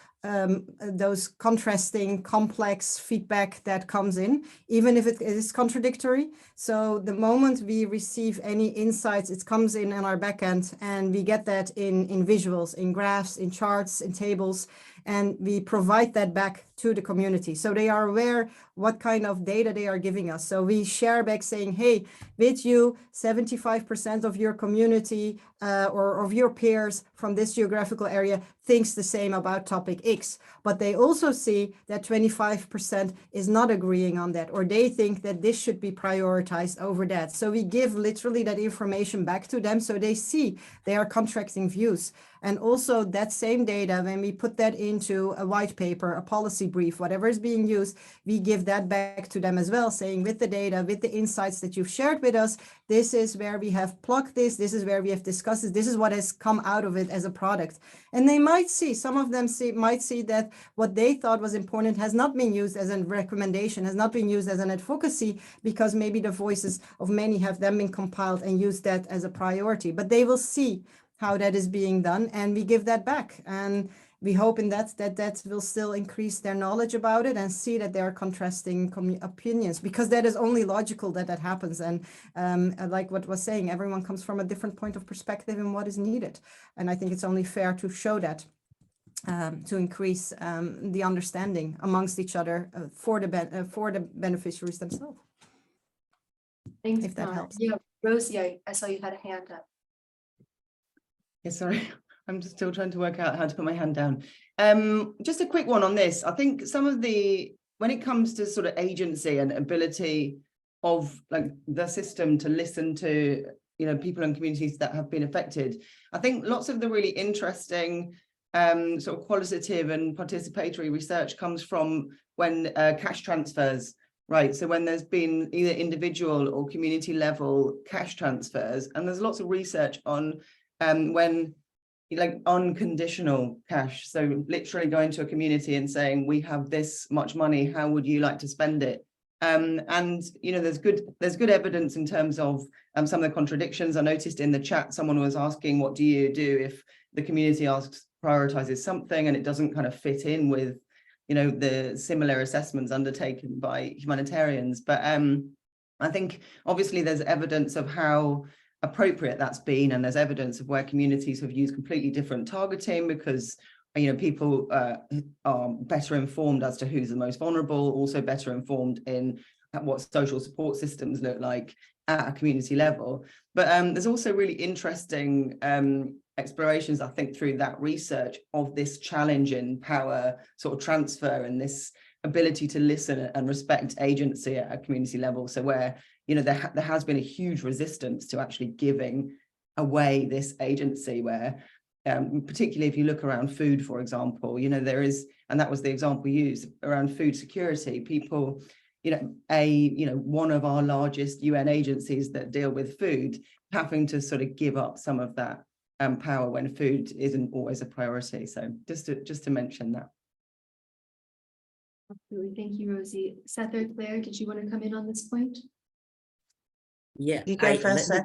contrasting, complex feedback that comes in, even if it is contradictory. So the moment we receive any insights, it comes in our backend, and we get that in visuals, in graphs, in charts, in tables, and we provide that back to the community. So they are aware what kind of data they are giving us. So we share back saying, hey, with you, 75% of your community or of your peers from this geographical area thinks the same about topic X. But they also see that 25% is not agreeing on that, or they think that this should be prioritized over that. So we give literally that information back to them so they see they are contrasting views. And also that same data, when we put that into a white paper, a policy brief, whatever is being used, we give that back to them as well, saying with the data, with the insights that you've shared with us, this is where we have plugged this is where we have discussed this is what has come out of it as a product. And they might see, some of them might see that what they thought was important has not been used as a recommendation, has not been used as an advocacy, because maybe the voices of many have then been compiled and used that as a priority. But they will see how that is being done, and we give that back. And we hope in that will still increase their knowledge about it and see that there are contrasting opinions, because that is only logical that happens. And like what was saying, everyone comes from a different point of perspective in what is needed. And I think it's only fair to show that, to increase the understanding amongst each other for the beneficiaries themselves. Thanks, If that helps. Yeah, Rosie, I saw you had a hand up. Yeah, sorry, I'm just still trying to work out how to put my hand down. Just a quick one on this. I think some of when it comes to sort of agency and ability of like the system to listen to, you know, people and communities that have been affected, I think lots of the really interesting sort of qualitative and participatory research comes from when cash transfers, right? So when there's been either individual or community level cash transfers, and there's lots of research on when like unconditional cash, so literally going to a community and saying, we have this much money, how would you like to spend it? And you know, there's good evidence in terms of some of the contradictions. I noticed in the chat someone was asking, what do you do if the community prioritizes something and it doesn't kind of fit in with, you know, the similar assessments undertaken by humanitarians? But I think obviously there's evidence of how appropriate that's been, and there's evidence of where communities have used completely different targeting because, you know, people are better informed as to who's the most vulnerable, also better informed in what social support systems look like at a community level. But there's also really interesting explorations, I think, through that research of this challenge in power sort of transfer and this ability to listen and respect agency at a community level. So where, you know, there has been a huge resistance to actually giving away this agency, where particularly if you look around food, for example, you know, there is, and that was the example used around food security, people, you know, one of our largest UN agencies that deal with food having to sort of give up some of that power when food isn't always a priority. So just to mention that. Absolutely. Thank you, Rosie. Seth or Claire, did you want to come in on this point? Yeah, You go first, Seth.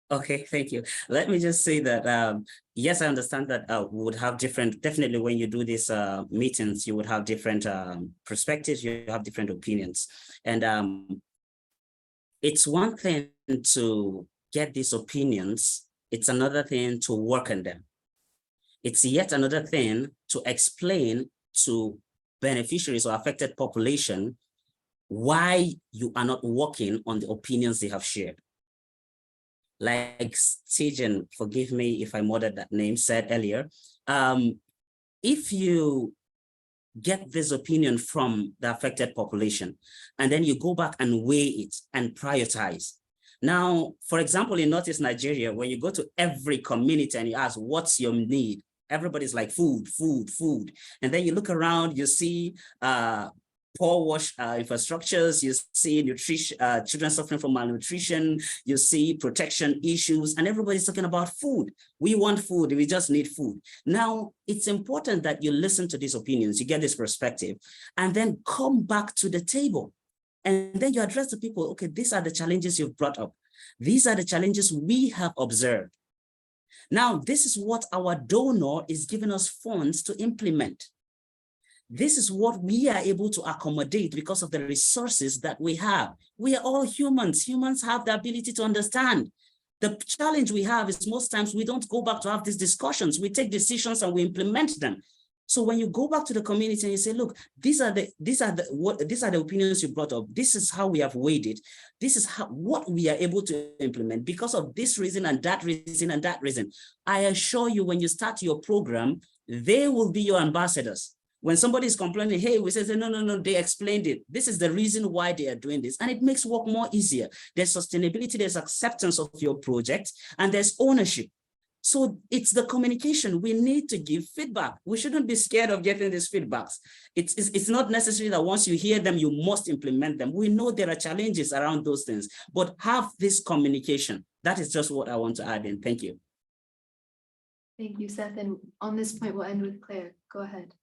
Okay, thank you. Let me just say that, yes, I understand that we would have different, definitely when you do these meetings, you would have different perspectives, you have different opinions. And it's one thing to get these opinions, it's another thing to work on them. It's yet another thing to explain to beneficiaries or affected population why you are not working on the opinions they have shared. Like Stephen, forgive me if I murdered that name, said earlier, if you get this opinion from the affected population, and then you go back and weigh it and prioritize. Now, for example, in Northeast Nigeria, when you go to every community and you ask, what's your need? Everybody's like food, food, food. And then you look around, you see poor wash infrastructures, you see nutrition, children suffering from malnutrition, you see protection issues, and everybody's talking about food. We want food, we just need food. Now, it's important that you listen to these opinions, you get this perspective, and then come back to the table. And then you address the people, okay, these are the challenges you've brought up. These are the challenges we have observed. Now, this is what our donor is giving us funds to implement. This is what we are able to accommodate because of the resources that we have. We are all humans. Humans have the ability to understand. The challenge we have is most times we don't go back to have these discussions. We take decisions and we implement them. So when you go back to the community and you say, look, these are the opinions you brought up. This is how we have weighed it. This is what we are able to implement because of this reason and that reason and that reason. I assure you, when you start your program, they will be your ambassadors. When somebody is complaining, hey, we say, no, they explained it. This is the reason why they are doing this. And it makes work more easier. There's sustainability, there's acceptance of your project, and there's ownership. So it's the communication. We need to give feedback. We shouldn't be scared of getting these feedbacks. It's not necessary that once you hear them, you must implement them. We know there are challenges around those things, but have this communication. That is just what I want to add in. Thank you. Thank you, Seth. And on this point, we'll end with Claire. Go ahead.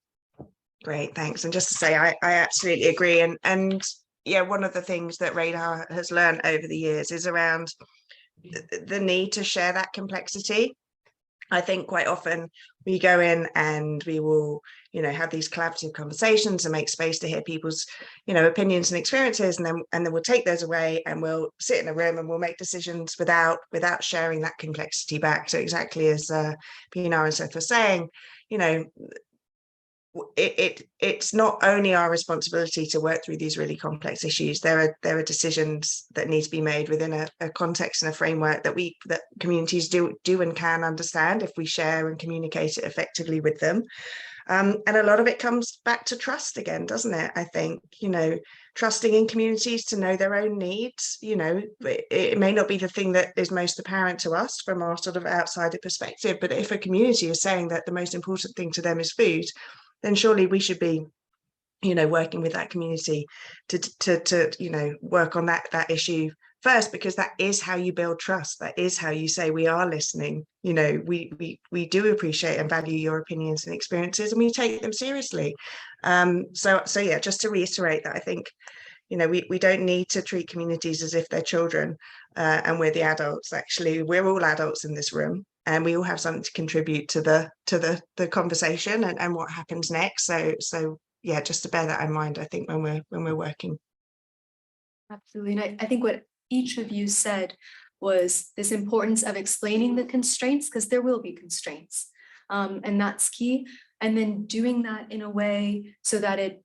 Great, thanks. And just to say, I absolutely agree. And yeah, one of the things that Radar has learned over the years is around the need to share that complexity. I think quite often we go in and we will, have these collaborative conversations and make space to hear people's, opinions and experiences, and then we'll take those away and we'll sit in a room and we'll make decisions without sharing that complexity back. So exactly as Pinar and Seth were saying, it's not only our responsibility to work through these really complex issues. There are decisions that need to be made within a context and a framework that communities do and can understand if we share and communicate it effectively with them. And a lot of it comes back to trust again, doesn't it? I think, trusting in communities to know their own needs. It may not be the thing that is most apparent to us from our sort of outsider perspective, but if a community is saying that the most important thing to them is food, then surely we should be, working with that community to work on that issue first, because that is how you build trust. That is how you say, we are listening. We do appreciate and value your opinions and experiences, and we take them seriously. So yeah, just to reiterate that, I think, we don't need to treat communities as if they're children and we're the adults. Actually, we're all adults in this room, and we all have something to contribute to the conversation and what happens next. So yeah, just to bear that in mind, I think when we're working. Absolutely. And I think what each of you said was this importance of explaining the constraints, because there will be constraints, and that's key. And then doing that in a way so that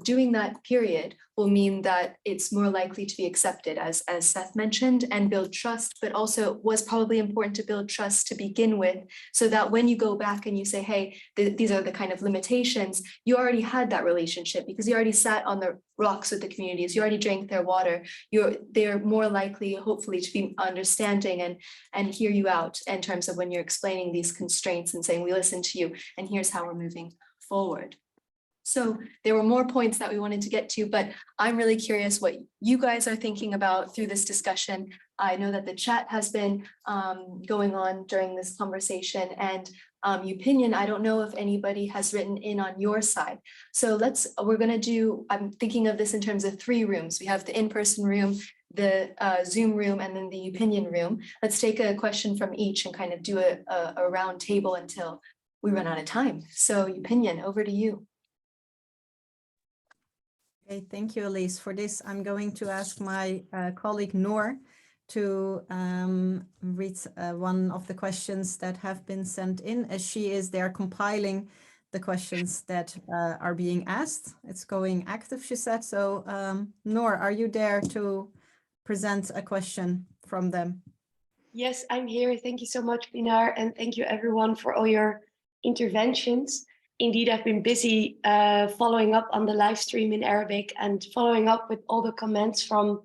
doing that period will mean that it's more likely to be accepted, as Seth mentioned, and build trust, but also was probably important to build trust to begin with, so that when you go back and you say, hey, these are the kind of limitations, you already had that relationship because you already sat on the rocks with the communities, you already drank their water, they're more likely, hopefully, to be understanding and hear you out in terms of when you're explaining these constraints and saying, we listen to you, and here's how we're moving forward. So there were more points that we wanted to get to, but I'm really curious what you guys are thinking about through this discussion. I know that the chat has been going on during this conversation, and opinion, I don't know if anybody has written in on your side. So we're going to do, I'm thinking of this in terms of 3 rooms. We have the in-person room, the Zoom room, and then the opinion room. Let's take a question from each and kind of do a round table until we run out of time. So opinion, over to you. Okay, thank you, Elise. For this, I'm going to ask my colleague Noor to read one of the questions that have been sent in, as she is there compiling the questions that are being asked. It's going active, she said. So Noor, are you there to present a question from them? Yes, I'm here. Thank you so much, Pinar, and thank you everyone for all your interventions. Indeed, I've been busy following up on the live stream in Arabic and following up with all the comments from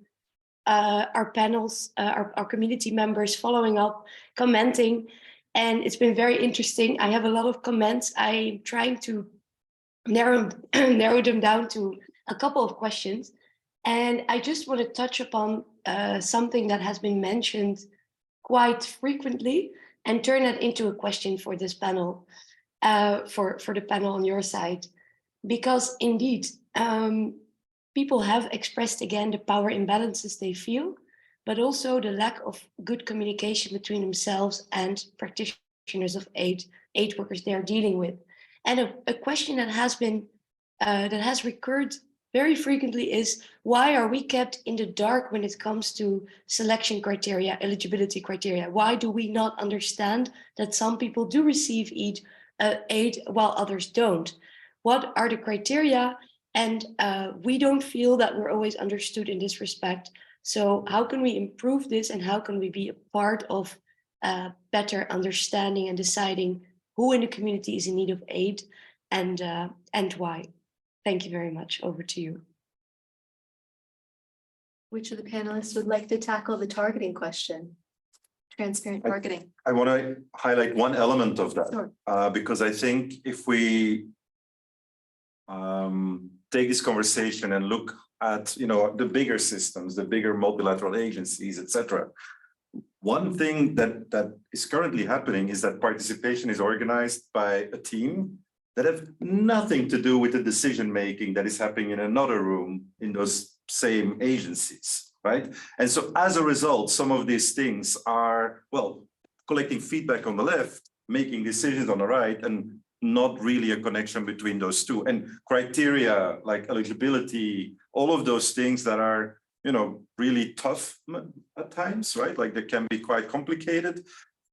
our panels, our community members, following up, commenting, and it's been very interesting. I have a lot of comments. I'm trying to narrow them down to a couple of questions, and I just want to touch upon something that has been mentioned quite frequently and turn it into a question for this panel. For the panel on your side, because indeed people have expressed again the power imbalances they feel, but also the lack of good communication between themselves and practitioners of aid workers they are dealing with. And a question that has recurred very frequently is, why are we kept in the dark when it comes to selection criteria, eligibility criteria? Why do we not understand that some people do receive aid while others don't? What are the criteria? And we don't feel that we're always understood in this respect. So how can we improve this, and how can we be a part of better understanding and deciding who in the community is in need of aid and why? Thank you very much. Over to you. Which of the panelists would like to tackle the targeting question? transparent targeting. I want to highlight one element of that, Sure. because I think if we take this conversation and look at, you know, the bigger systems, the bigger multilateral agencies, etc. One thing that is currently happening is that participation is organized by a team that have nothing to do with the decision making that is happening in another room in those same agencies, right? And so as a result, some of these things are, well, collecting feedback on the left, making decisions on the right, and not really a connection between those two. And criteria like eligibility, all of those things that are, you know, really tough at times, right? Like they can be quite complicated.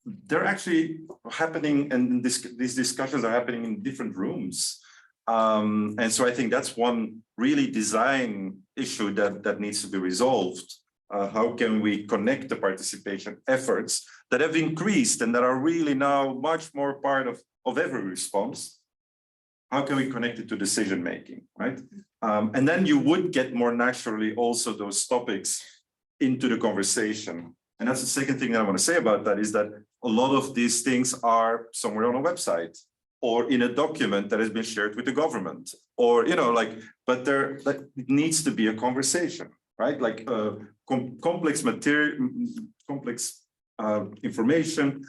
They're actually happening, and these discussions are happening in different rooms. And so I think that's one really design issue that needs to be resolved. How can we connect the participation efforts that have increased and that are really now much more part of every response? How can we connect it to decision making, right? And then you would get more naturally also those topics into the conversation. And that's the second thing that I want to say about that, is that a lot of these things are somewhere on a website or in a document that has been shared with the government, or, you know, like, but it needs to be a conversation, right? Like complex material, complex information.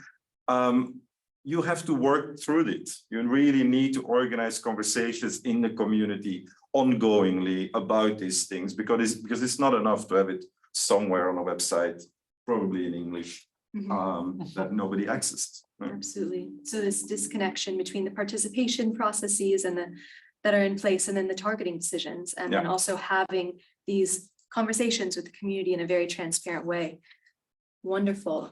You have to work through it. You really need to organize conversations in the community ongoingly about these things, because it's not enough to have it somewhere on a website, probably in English, that nobody accesses. Right? Absolutely. So this disconnection between the participation processes and that are in place, and then the targeting decisions, and then also having these conversations with the community in a very transparent way. Wonderful.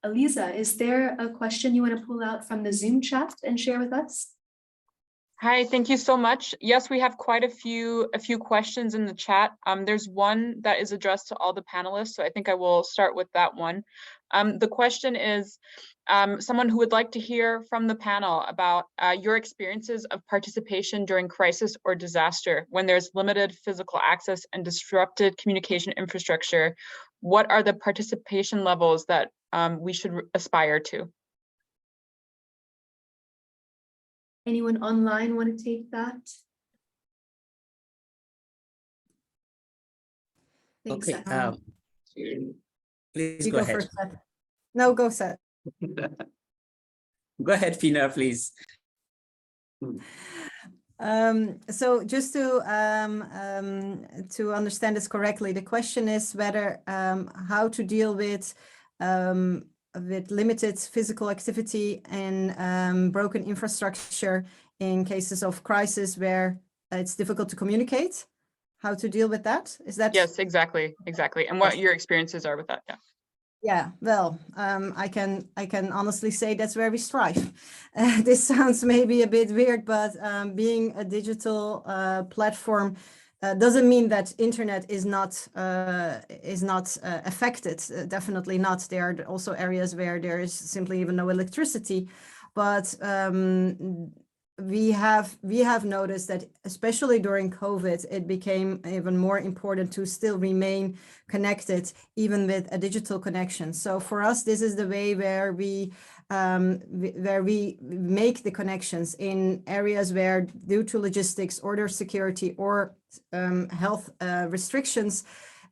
Eliza, is there a question you want to pull out from the Zoom chat and share with us? Hi, thank you so much. Yes, we have quite a few questions in the chat. There's one that is addressed to all the panelists, so I think I will start with that one. The question is, someone who would like to hear from the panel about your experiences of participation during crisis or disaster when there's limited physical access and disrupted communication infrastructure. What are the participation levels that we should aspire to? Anyone online want to take that? Thanks. Okay, please You go go ahead. first, Seth. No, go Seth. Go ahead, Fina, please. So just to understand this correctly, the question is whether how to deal with limited physical activity and broken infrastructure in cases of crisis where it's difficult to communicate. How to deal with that? Is that? Yes, exactly. And what your experiences are with that? Yeah. Yeah, well, I can honestly say that's where we strive. This sounds maybe a bit weird, but being a digital platform doesn't mean that internet is not affected. Definitely not. There are also areas where there is simply even no electricity, but we have noticed that especially during COVID, it became even more important to still remain connected, even with a digital connection. So for us, this is the way where we make the connections in areas where, due to logistics, order security, or health restrictions,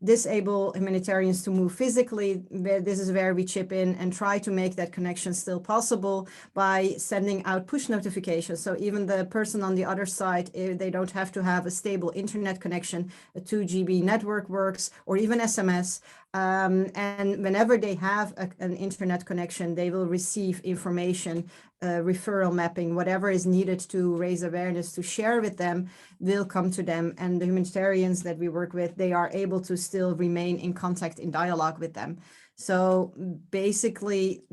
disable humanitarians to move physically. This is where we chip in and try to make that connection still possible by sending out push notifications. So even the person on the other side, they don't have to have a stable internet connection, a 2 GB network works, or even SMS. And whenever they have an internet connection, they will receive information, referral mapping, whatever is needed to raise awareness, to share with them, will come to them. And the humanitarians that we work with, they are able to still remain in contact, in dialogue with them. So basically,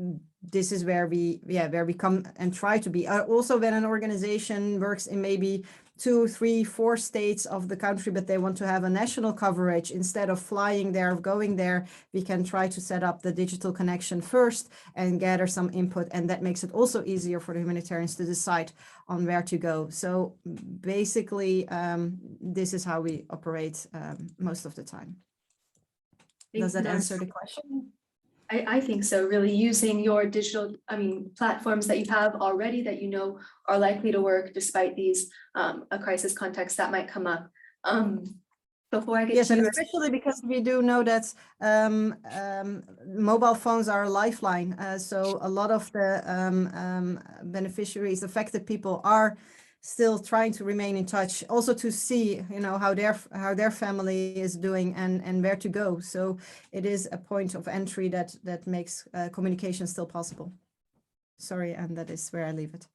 this is where we come and try to be. Also, when an organization works in maybe 2, 3, 4 states of the country, but they want to have a national coverage, instead of flying there, going there, we can try to set up the digital connection first and gather some input. And that makes it also easier for the humanitarians to decide on where to go. So basically, this is how we operate most of the time. Does that answer the question? I think so, really using your digital, platforms that you have already that you know are likely to work despite these, a crisis context that might come up. Before I get Yes, to and you, especially because we do know that mobile phones are a lifeline. So a lot of the beneficiaries, affected people, are still trying to remain in touch, also to see, how their family is doing and where to go. So it is a point of entry that makes communication still possible. Sorry, and that is where I leave it.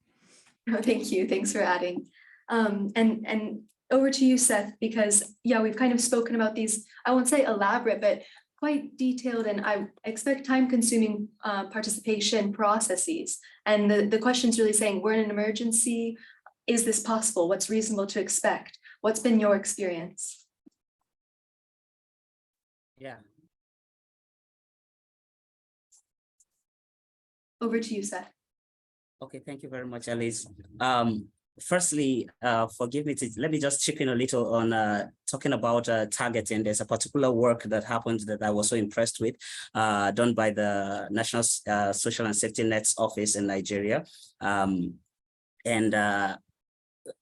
No, thank you. Thanks for adding. And over to you, Seth, because yeah, we've kind of spoken about these, I won't say elaborate, but quite detailed, and I expect time-consuming participation processes. And the question's really saying, we're in an emergency. Is this possible? What's reasonable to expect? What's been your experience? Yeah. Over to you, Seth. Okay, thank you very much, Alice. Firstly, forgive me, let me just chip in a little on talking about targeting. There's a particular work that happened that I was so impressed with, done by the National Social and Safety Nets Office in Nigeria,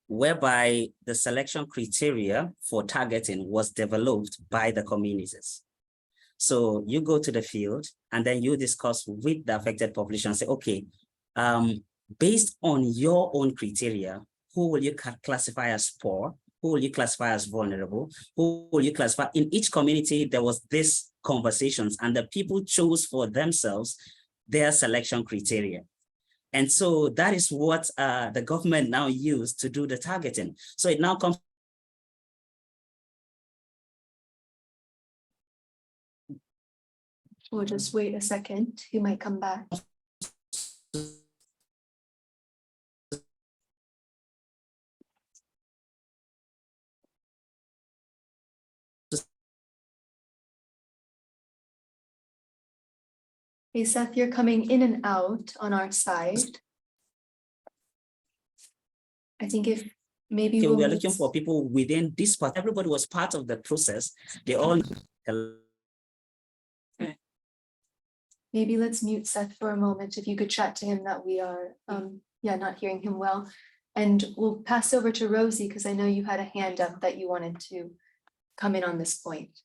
whereby the selection criteria for targeting was developed by the communities. So you go to the field and then you discuss with the affected population, say, okay, based on your own criteria, who will you classify as poor? Who will you classify as vulnerable? Who will you classify? In each community, there was this conversations, and the people chose for themselves their selection criteria. And so that is what the government now used to do the targeting. So it now comes. We'll just wait a second. He might come back. Hey, Seth, you're coming in and out on our side. I think if maybe Okay, we'll we are looking for people within this part. Everybody was part of the process. They all. Maybe let's mute Seth for a moment. If you could chat to him, that we are, not hearing him well. And we'll pass over to Rosie, because I know you had a hand up that you wanted to come in on this point.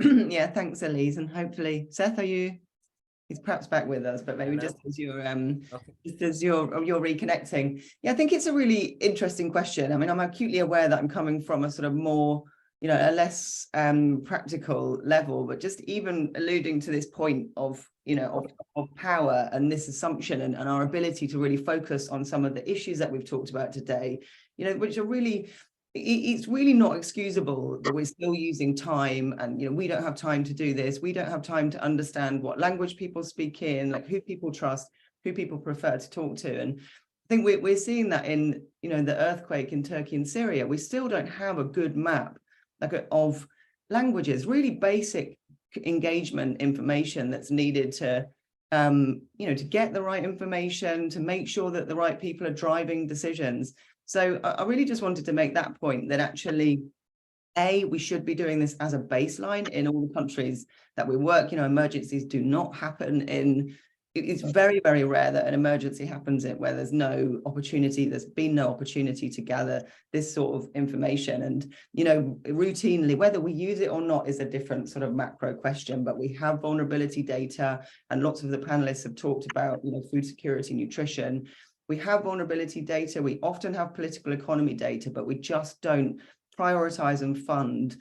Yeah, thanks, Elise, and hopefully, Seth, he's perhaps back with us, but maybe Hello? just as you're reconnecting. Yeah, I think it's a really interesting question. I mean, I'm acutely aware that I'm coming from a sort of more, a less practical level, but just even alluding to this point of, of power and this assumption and our ability to really focus on some of the issues that we've talked about today, which are really, it's really not excusable that we're still using time and, we don't have time to do this. We don't have time to understand what language people speak in, like who people trust, who people prefer to talk to. And I think we're seeing that in, the earthquake in Turkey and Syria. We still don't have a good map of languages, really basic engagement information that's needed to, to get the right information, to make sure that the right people are driving decisions. So I really just wanted to make that point that actually, we should be doing this as a baseline in all the countries that we work. Emergencies do not happen in, it's very, very rare that an emergency happens where there's been no opportunity to gather this sort of information. And, routinely, whether we use it or not is a different sort of macro question, but we have vulnerability data, and lots of the panelists have talked about, food security, nutrition. We have vulnerability data. We often have political economy data, but we just don't prioritize and fund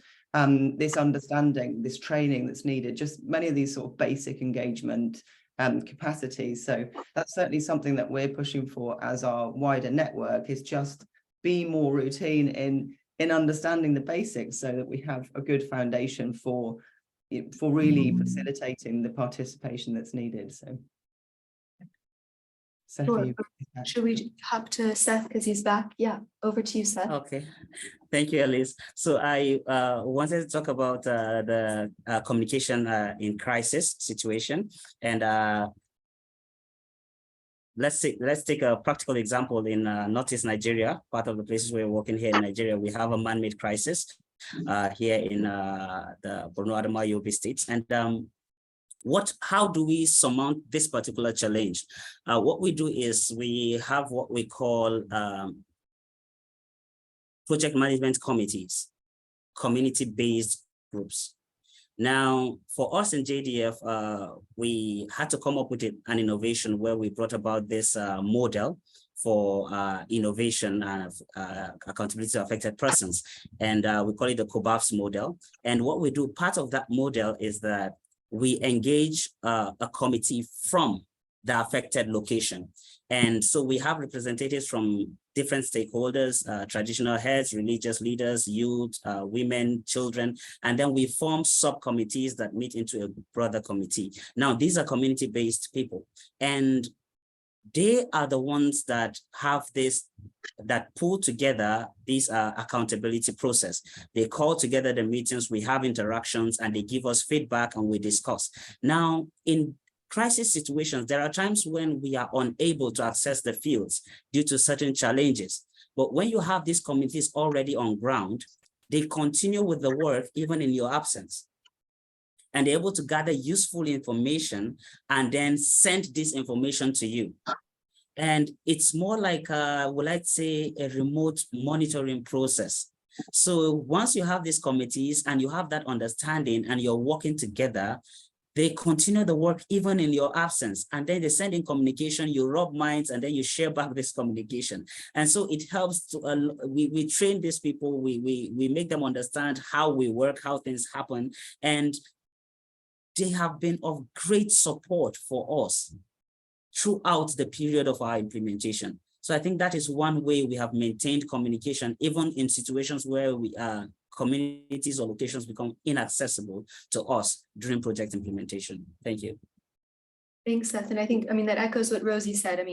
this understanding, this training that's needed, just many of these sort of basic engagement capacities. So that's certainly something that we're pushing for as our wider network, is just be more routine in understanding the basics so that we have a good foundation for really facilitating the participation that's needed. So. Sure. Should we hop to Seth because he's back? Yeah, over to you, Seth. Okay, thank you, Alice. So I wanted to talk about the communication in crisis situation, and let's take a practical example in Northeast Nigeria, part of the places we're working here in Nigeria. We have a man-made crisis here in the Borno Adamawa Yobe states, and how do we surmount this particular challenge? What we do is we have what we call project management committees, community-based groups. Now, for us in JDF, we had to come up with an innovation where we brought about this model for innovation and accountability to affected persons. And we call it the COBAFS model. And what we do, part of that model is that we engage a committee from the affected location. And so we have representatives from different stakeholders, traditional heads, religious leaders, youth, women, children, and then we form subcommittees that meet into a broader committee. Now, these are community-based people, and they are the ones that have that pull together this accountability process. They call together the meetings, we have interactions, and they give us feedback and we discuss. Now, in crisis situations, there are times when we are unable to access the fields due to certain challenges. But when you have these committees already on ground, they continue with the work even in your absence. And they're able to gather useful information and then send this information to you. And it's more like, well, I'd say, a remote monitoring process. So once you have these committees and you have that understanding and you're working together, they continue the work even in your absence. And then they send in communication, you rub minds, and then you share back this communication. And so it helps to, we train these people, we make them understand how we work, how things happen. And they have been of great support for us throughout the period of our implementation. So I think that is one way we have maintained communication, even in situations where communities or locations become inaccessible to us during project implementation. Thank you. Thanks, Seth. And I think, that echoes what Rosie said.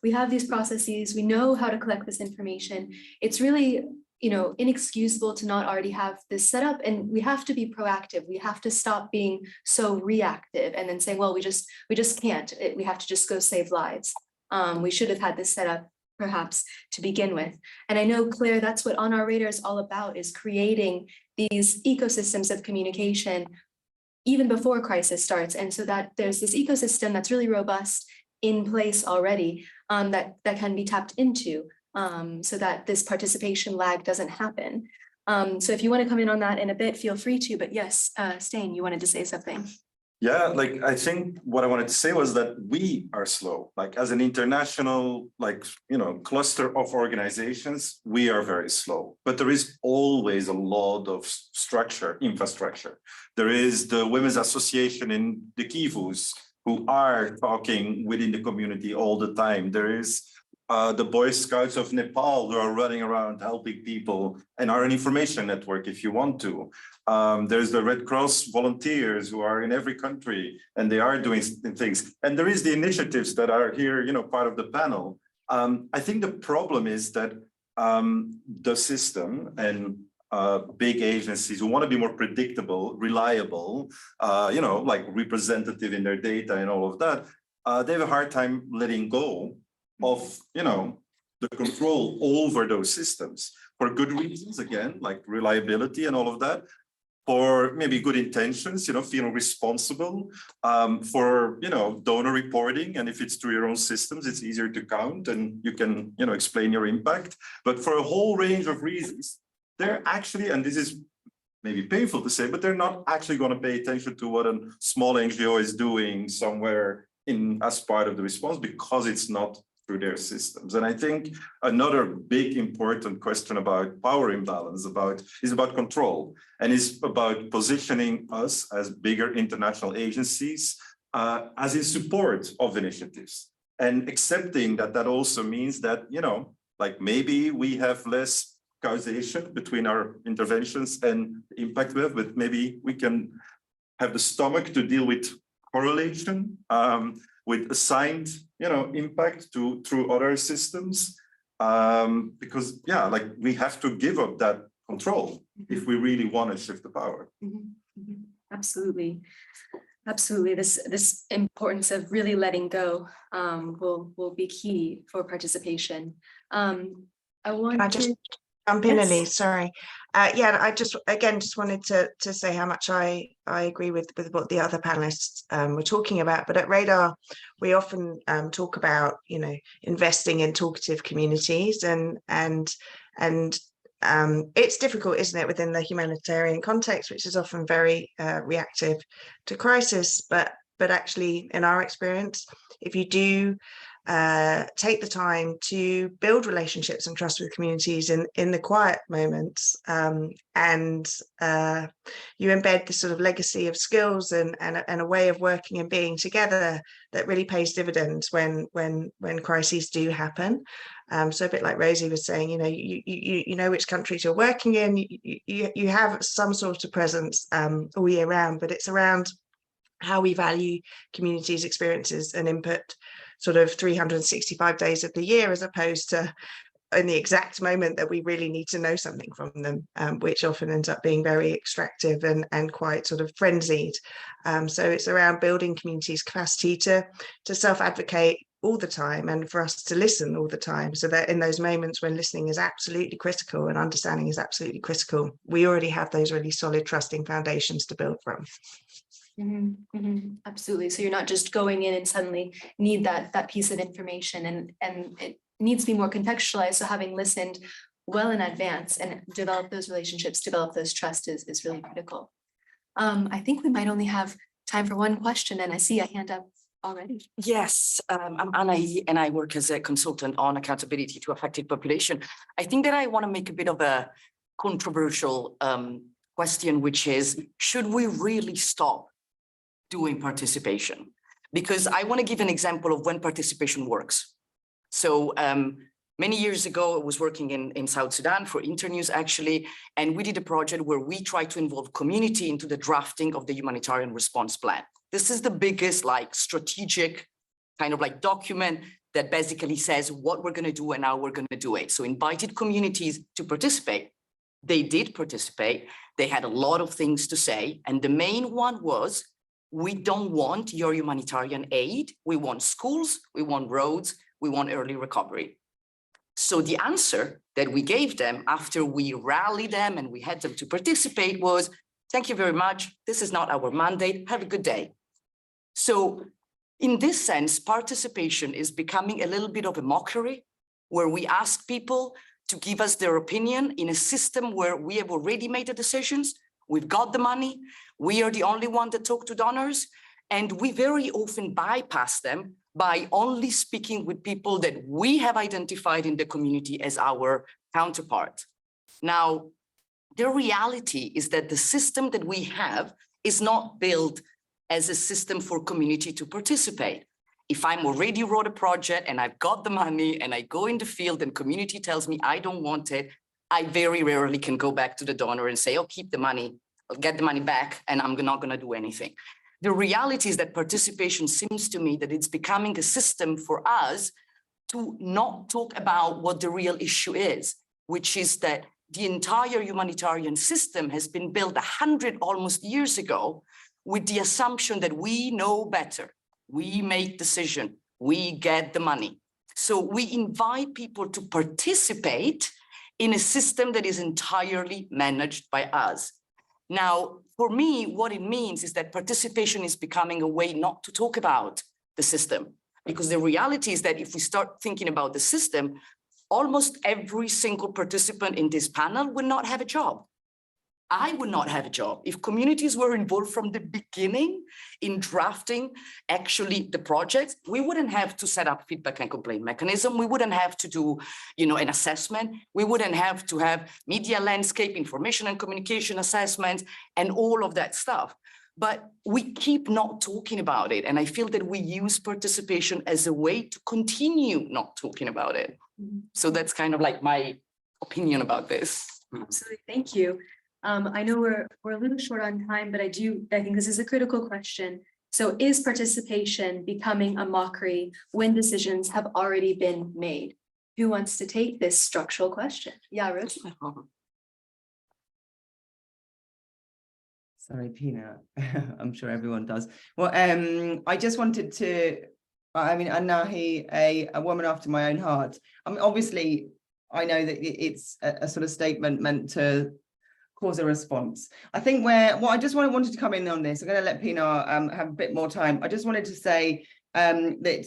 We have these processes, we know how to collect this information. It's really, inexcusable to not already have this set up, and we have to be proactive. We have to stop being so reactive and then saying, well, we just can't. We have to just go save lives. We should have had this set up perhaps to begin with. And I know, Claire, that's what On Our Radar is all about, is creating these ecosystems of communication even before crisis starts. And so that there's this ecosystem that's really robust in place already, that can be tapped into, so that this participation lag doesn't happen. So if you want to come in on that in a bit, feel free to, but yes, Stijn, you wanted to say something. Yeah, I think what I wanted to say was that we are slow. As an international, cluster of organizations, we are very slow. But there is always a lot of infrastructure. There is the Women's Association in the Kivus who are talking within the community all the time. There is the Boy Scouts of Nepal who are running around helping people and are an information network if you want to. There's the Red Cross volunteers who are in every country and they are doing things. And there is the initiatives that are here, part of the panel. I think the problem is that the system and big agencies who want to be more predictable, reliable, representative in their data and all of that, they have a hard time letting go of, the control over those systems for good reasons, again, like reliability and all of that, for maybe good intentions, feeling responsible, for, donor reporting. And if it's through your own systems, it's easier to count and you can, explain your impact. But for a whole range of reasons, they're actually, and this is maybe painful to say, but they're not actually going to pay attention to what a small NGO is doing somewhere as part of the response, because it's not through their systems. And I think another big important question about power imbalance is about control, and is about positioning us as bigger international agencies as in support of initiatives, and accepting that that also means that, maybe we have less causation between our interventions and the impact we have, but maybe we can have the stomach to deal with correlation, with assigned, impact through other systems, because we have to give up that control if we really want to shift the power. Absolutely, absolutely. This importance of really letting go will be key for participation. I want Can I just I'm Pinelli, Yes. sorry. Yeah, I just wanted to say how much I agree with what the other panelists were talking about. But at Radar, we often talk about, you know, investing in talkative communities, and it's difficult, isn't it, within the humanitarian context, which is often very reactive to crisis. But actually, in our experience, if you do take the time to build relationships and trust with communities in the quiet moments, and you embed this sort of legacy of skills and a way of working and being together that really pays dividends when crises do happen. So a bit like Rosie was saying, you know, you know which countries you're working in, you have some sort of presence all year round, but it's around how we value communities' experiences and input sort of 365 days of the year, as opposed to in the exact moment that we really need to know something from them, which often ends up being very extractive and quite sort of frenzied. So it's around building communities' capacity to self-advocate all the time, and for us to listen all the time, so that in those moments when listening is absolutely critical and understanding is absolutely critical, we already have those really solid trusting foundations to build from. Absolutely. So you're not just going in and suddenly need that piece of information, and it needs to be more contextualized. So having listened well in advance and develop those relationships, develop those trust is really critical. I think we might only have time for one question, and I see a hand up already. Yes, I'm Anna, and I work as a consultant on accountability to affected population. I think that I want to make a bit of a controversial question, which is, should we really stop doing participation? Because I want to give an example of when participation works. So many years ago, I was working in South Sudan for Internews, actually, and we did a project where we tried to involve community into the drafting of the humanitarian response plan. This is the biggest, like, strategic kind of like document that basically says what we're going to do and how we're going to do it. So invited communities to participate. They did participate. They had a lot of things to say. And the main one was, we don't want your humanitarian aid. We want schools, we want roads, we want early recovery. So the answer that we gave them after we rallied them and we had them to participate was, thank you very much. This is not our mandate. Have a good day. So in this sense, participation is becoming a little bit of a mockery, where we ask people to give us their opinion in a system where we have already made the decisions. We've got the money. We are the only one that talk to donors. And we very often bypass them by only speaking with people that we have identified in the community as our counterpart. Now, the reality is that the system that we have is not built as a system for community to participate. If I'm already wrote a project and I've got the money and I go in the field and community tells me I don't want it, I very rarely can go back to the donor and say, oh, keep the money, I'll get the money back, and I'm not gonna do anything. The reality is that participation seems to me that it's becoming a system for us to not talk about what the real issue is, which is that the entire humanitarian system has been built 100 almost years ago with the assumption that we know better, we make decision, we get the money. So we invite people to participate in a system that is entirely managed by us. Now, for me, what it means is that participation is becoming a way not to talk about the system, because the reality is that if we start thinking about the system, almost every single participant in this panel would not have a job. I would not have a job. If communities were involved from the beginning in drafting actually the projects, we wouldn't have to set up feedback and complaint mechanism. We wouldn't have to do, an assessment. We wouldn't have to have media landscape, information and communication assessments, and all of that stuff. But we keep not talking about it. And I feel that we use participation as a way to continue not talking about it. So that's kind of like my opinion about this. Absolutely, thank you. I know we're a little short on time, but I think this is a critical question. So is participation becoming a mockery when decisions have already been made? Who wants to take this structural question? Yeah, Rosie. Sorry, Pina. I'm sure everyone does. Well, I just wanted to, Anahi, a woman after my own heart. I mean, obviously, I know that it's a sort of statement meant to cause a response. I think what I just wanted to come in on this, I'm going to let Pinar have a bit more time. I just wanted to say that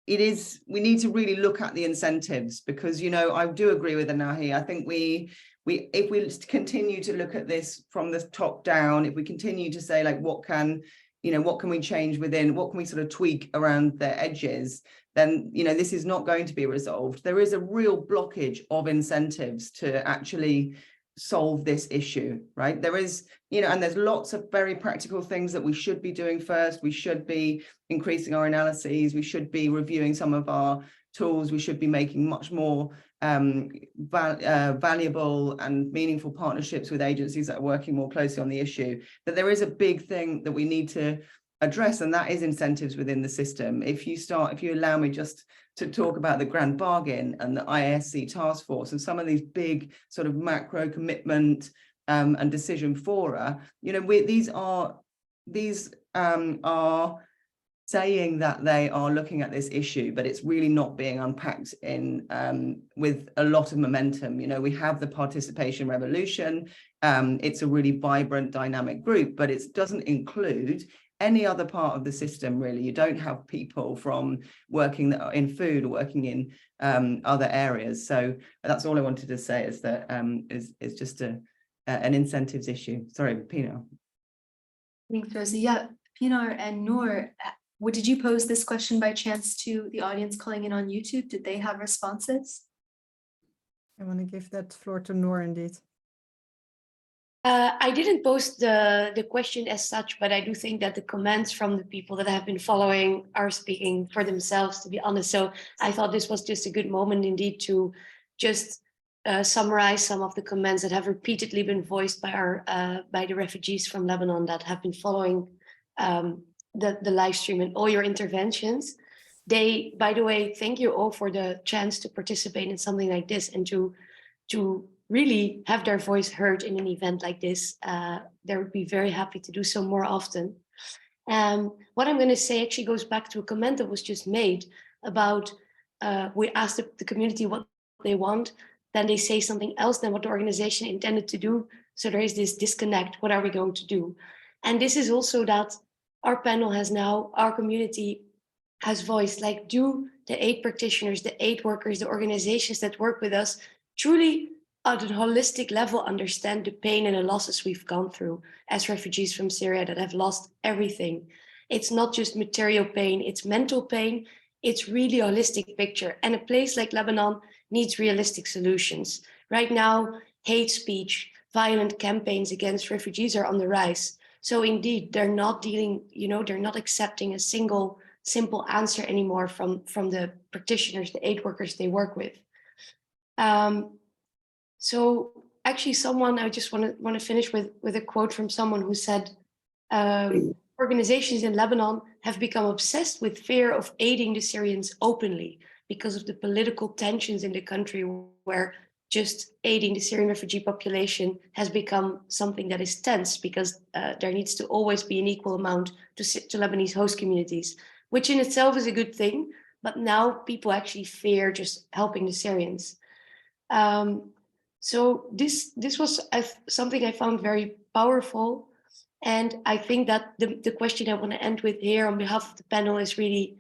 we need to really look at the incentives, because, you know, I do agree with Anahi. I think if we continue to look at this from the top down, if we continue to say, like, what can we change within, what can we sort of tweak around the edges, then, you know, this is not going to be resolved. There is a real blockage of incentives to actually solve this issue, right? There is, you know, and there's lots of very practical things that we should be doing first. We should be increasing our analyses. We should be reviewing some of our tools. We should be making much more valuable and meaningful partnerships with agencies that are working more closely on the issue. But there is a big thing that we need to address, and that is incentives within the system. If you allow me just to talk about the grand bargain and the ISC task force and some of these big sort of macro commitment and decision fora, you know, these are saying that they are looking at this issue, but it's really not being unpacked with a lot of momentum. You know, we have the participation revolution. It's a really vibrant, dynamic group, but it doesn't include any other part of the system, really. You don't have people from working in food or working in other areas. So that's all I wanted to say, is that is just an incentives issue. Sorry, Pinar. Thanks, Rosie. Yeah, Pinar and Noor, did you pose this question by chance to the audience calling in on YouTube? Did they have responses? I want to give that floor to Noor, indeed. I didn't post the question as such, but I do think that the comments from the people that have been following are speaking for themselves, to be honest. So I thought this was just a good moment indeed to just summarize some of the comments that have repeatedly been voiced by the refugees from Lebanon that have been following the live stream and all your interventions. By the way, thank you all for the chance to participate in something like this and to really have their voice heard in an event like this. They would be very happy to do so more often. What I'm going to say actually goes back to a comment that was just made about we asked the community what they want, then they say something else than what the organization intended to do. So there is this disconnect. What are we going to do? And this is also that our panel has now, our community has voiced, like, do the aid practitioners, the aid workers, the organizations that work with us truly at a holistic level understand the pain and the losses we've gone through as refugees from Syria that have lost everything. It's not just material pain, it's mental pain. It's really a holistic picture. And a place like Lebanon needs realistic solutions. Right now, hate speech, violent campaigns against refugees are on the rise. So indeed, they're not dealing, they're not accepting a single simple answer anymore from the practitioners, the aid workers they work with. So actually I just want to finish with a quote from someone who said, organizations in Lebanon have become obsessed with fear of aiding the Syrians openly because of the political tensions in the country, where just aiding the Syrian refugee population has become something that is tense because there needs to always be an equal amount to Lebanese host communities, which in itself is a good thing. But now people actually fear just helping the Syrians. So this was something I found very powerful. And I think that the question I want to end with here on behalf of the panel is really,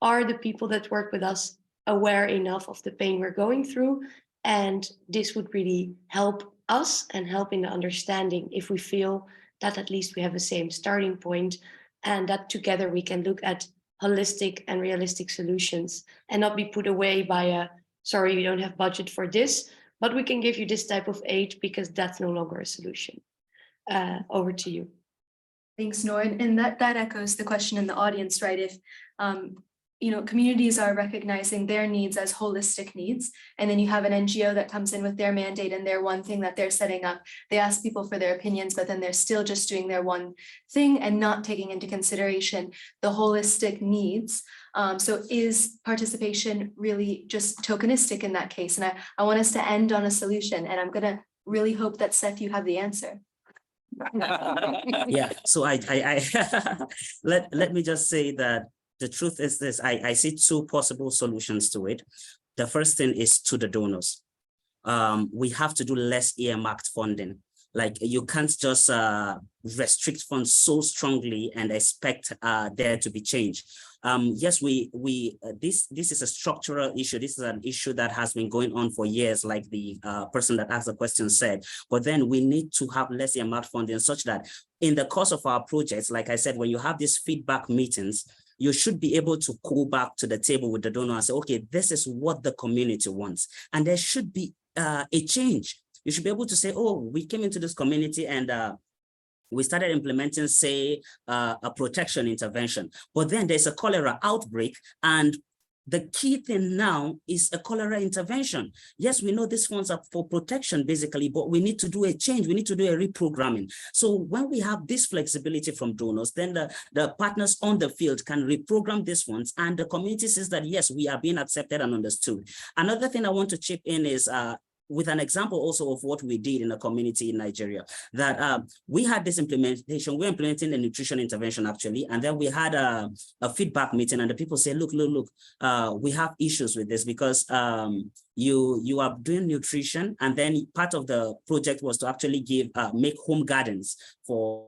are the people that work with us aware enough of the pain we're going through? And this would really help us and help in the understanding if we feel that at least we have the same starting point, and that together we can look at holistic and realistic solutions and not be put away by sorry, we don't have budget for this, but we can give you this type of aid because that's no longer a solution. Over to you. Thanks, Noor. And that echoes the question in the audience, right? If communities are recognizing their needs as holistic needs, and then you have an NGO that comes in with their mandate and their one thing that they're setting up, they ask people for their opinions, but then they're still just doing their one thing and not taking into consideration the holistic needs. So is participation really just tokenistic in that case? And I want us to end on a solution, and I'm gonna really hope that, Seth, you have the answer. Yeah, so I let me just say that the truth is this: I see two possible solutions to it. The first thing is to the donors. we have to do less earmarked funding. Like you can't just restrict funds so strongly and expect there to be change. Yes, this is a structural issue. This is an issue that has been going on for years, like the person that asked the question said. But then we need to have less earmarked funding such that in the course of our projects, like I said, when you have these feedback meetings, you should be able to go back to the table with the donor and say, okay, this is what the community wants. And there should be a change. You should be able to say, oh, we came into this community and we started implementing, say, a protection intervention. But then there's a cholera outbreak, and the key thing now is a cholera intervention. Yes, we know these funds are for protection, basically, but we need to do a change. We need to do a reprogramming. So when we have this flexibility from donors, then the partners on the field can reprogram these funds, and the community says that, yes, we are being accepted and understood. Another thing I want to chip in is, with an example also of what we did in a community in Nigeria, that we had this implementation, we're implementing the nutrition intervention actually, and then we had a feedback meeting, and the people say, look, we have issues with this because you are doing nutrition, and then part of the project was to actually make home gardens for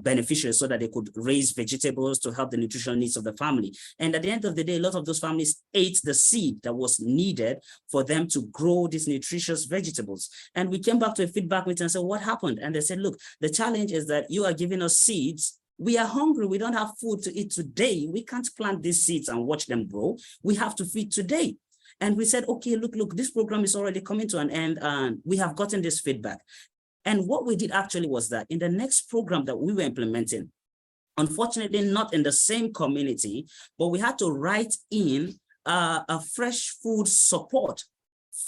beneficiaries so that they could raise vegetables to help the nutritional needs of the family. And at the end of the day, a lot of those families ate the seed that was needed for them to grow these nutritious vegetables. And we came back to a feedback meeting and said, what happened? And they said, look, the challenge is that you are giving us seeds. We are hungry. We don't have food to eat today. We can't plant these seeds and watch them grow. We have to feed today. And we said, okay, look, this program is already coming to an end, and we have gotten this feedback. And what we did actually was that in the next program that we were implementing, unfortunately not in the same community, but we had to write in a fresh food support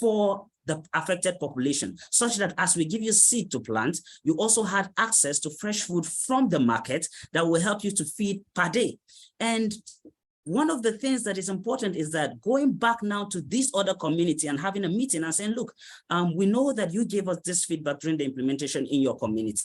for the affected population, such that as we give you seed to plant, you also had access to fresh food from the market that will help you to feed per day. And one of the things that is important is that going back now to this other community and having a meeting and saying, look, we know that you gave us this feedback during the implementation in your community.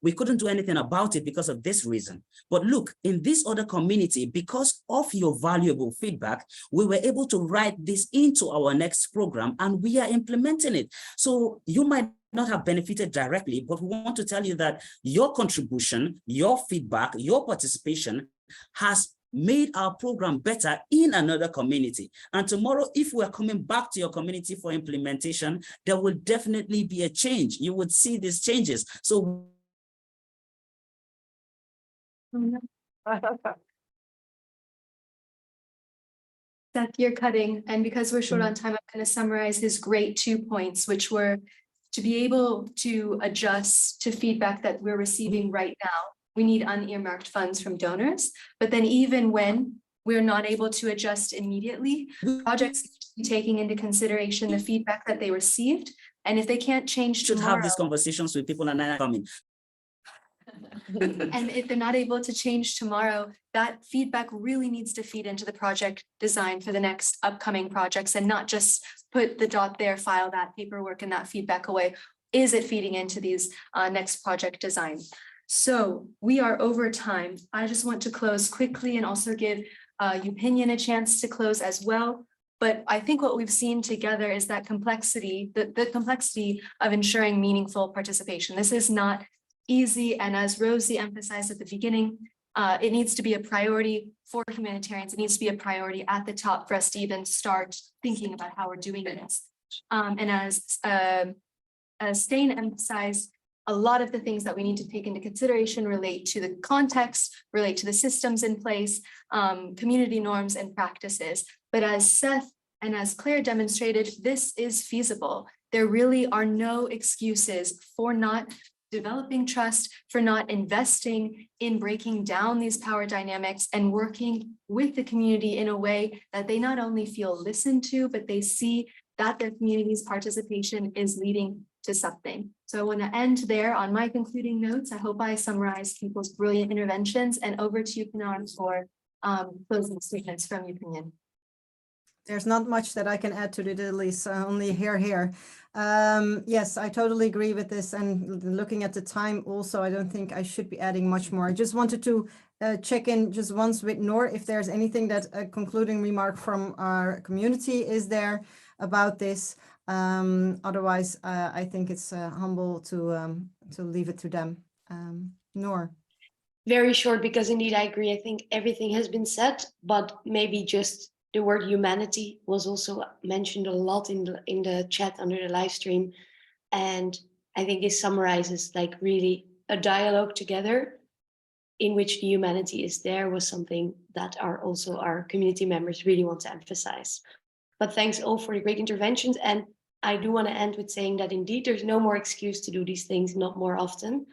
We couldn't do anything about it because of this reason. But look, in this other community, because of your valuable feedback, we were able to write this into our next program, and we are implementing it. So you might not have benefited directly, but we want to tell you that your contribution, your feedback, your participation has made our program better in another community. And tomorrow, if we're coming back to your community for implementation, there will definitely be a change. You would see these changes. So Seth, you're cutting, and because we're short on time, I'm going to summarize his great 2 points, which were to be able to adjust to feedback that we're receiving right now. We need unearmarked funds from donors, but then even when we're not able to adjust immediately, projects need to be taking into consideration the feedback that they received. And if they can't change should tomorrow, have these conversations with people and coming. and if they're not able to change tomorrow, that feedback really needs to feed into the project design for the next upcoming projects, and not just put the dot there, file that paperwork and that feedback away. Is it feeding into these next project design? So we are over time. I just want to close quickly and also give Upinion a chance to close as well. But I think what we've seen together is that complexity, the complexity of ensuring meaningful participation. This is not easy. And as Rosie emphasized at the beginning, it needs to be a priority for humanitarians. It needs to be a priority at the top for us to even start thinking about how we're doing this. And as Stain emphasized, a lot of the things that we need to take into consideration relate to the context, relate to the systems in place, community norms and practices. But as Seth and as Claire demonstrated, this is feasible. There really are no excuses for not developing trust, for not investing in breaking down these power dynamics and working with the community in a way that they not only feel listened to, but they see that their community's participation is leading to something. So I want to end there on my concluding notes. I hope I summarized people's brilliant interventions, and over to you, Pinar, for closing statements from your opinion. There's not much that I can add to the list, only here. Yes, I totally agree with this. And looking at the time also, I don't think I should be adding much more. I just wanted to check in just once with Noor if there's anything that a concluding remark from our community is there about this. Otherwise, I think it's humble to leave it to them. Noor. Very short, because indeed I agree. I think everything has been said, but maybe just the word humanity was also mentioned a lot in the chat under the live stream. And I think it summarizes like really a dialogue together in which the humanity is there was something that our community members really want to emphasize. But thanks all for the great interventions. And I do want to end with saying that indeed there's no more excuse to do these things, not more often.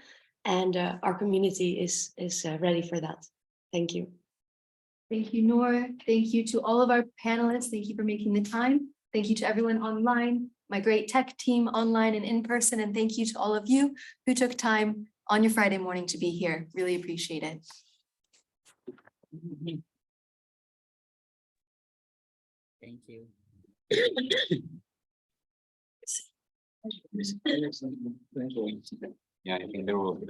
And our community is ready for that. Thank you. Thank you, Noor. Thank you to all of our panelists. Thank you for making the time. Thank you to everyone online, my great tech team online and in person. And thank you to all of you who took time on your Friday morning to be here. Really appreciate it. Thank you. Yeah, I think there will be.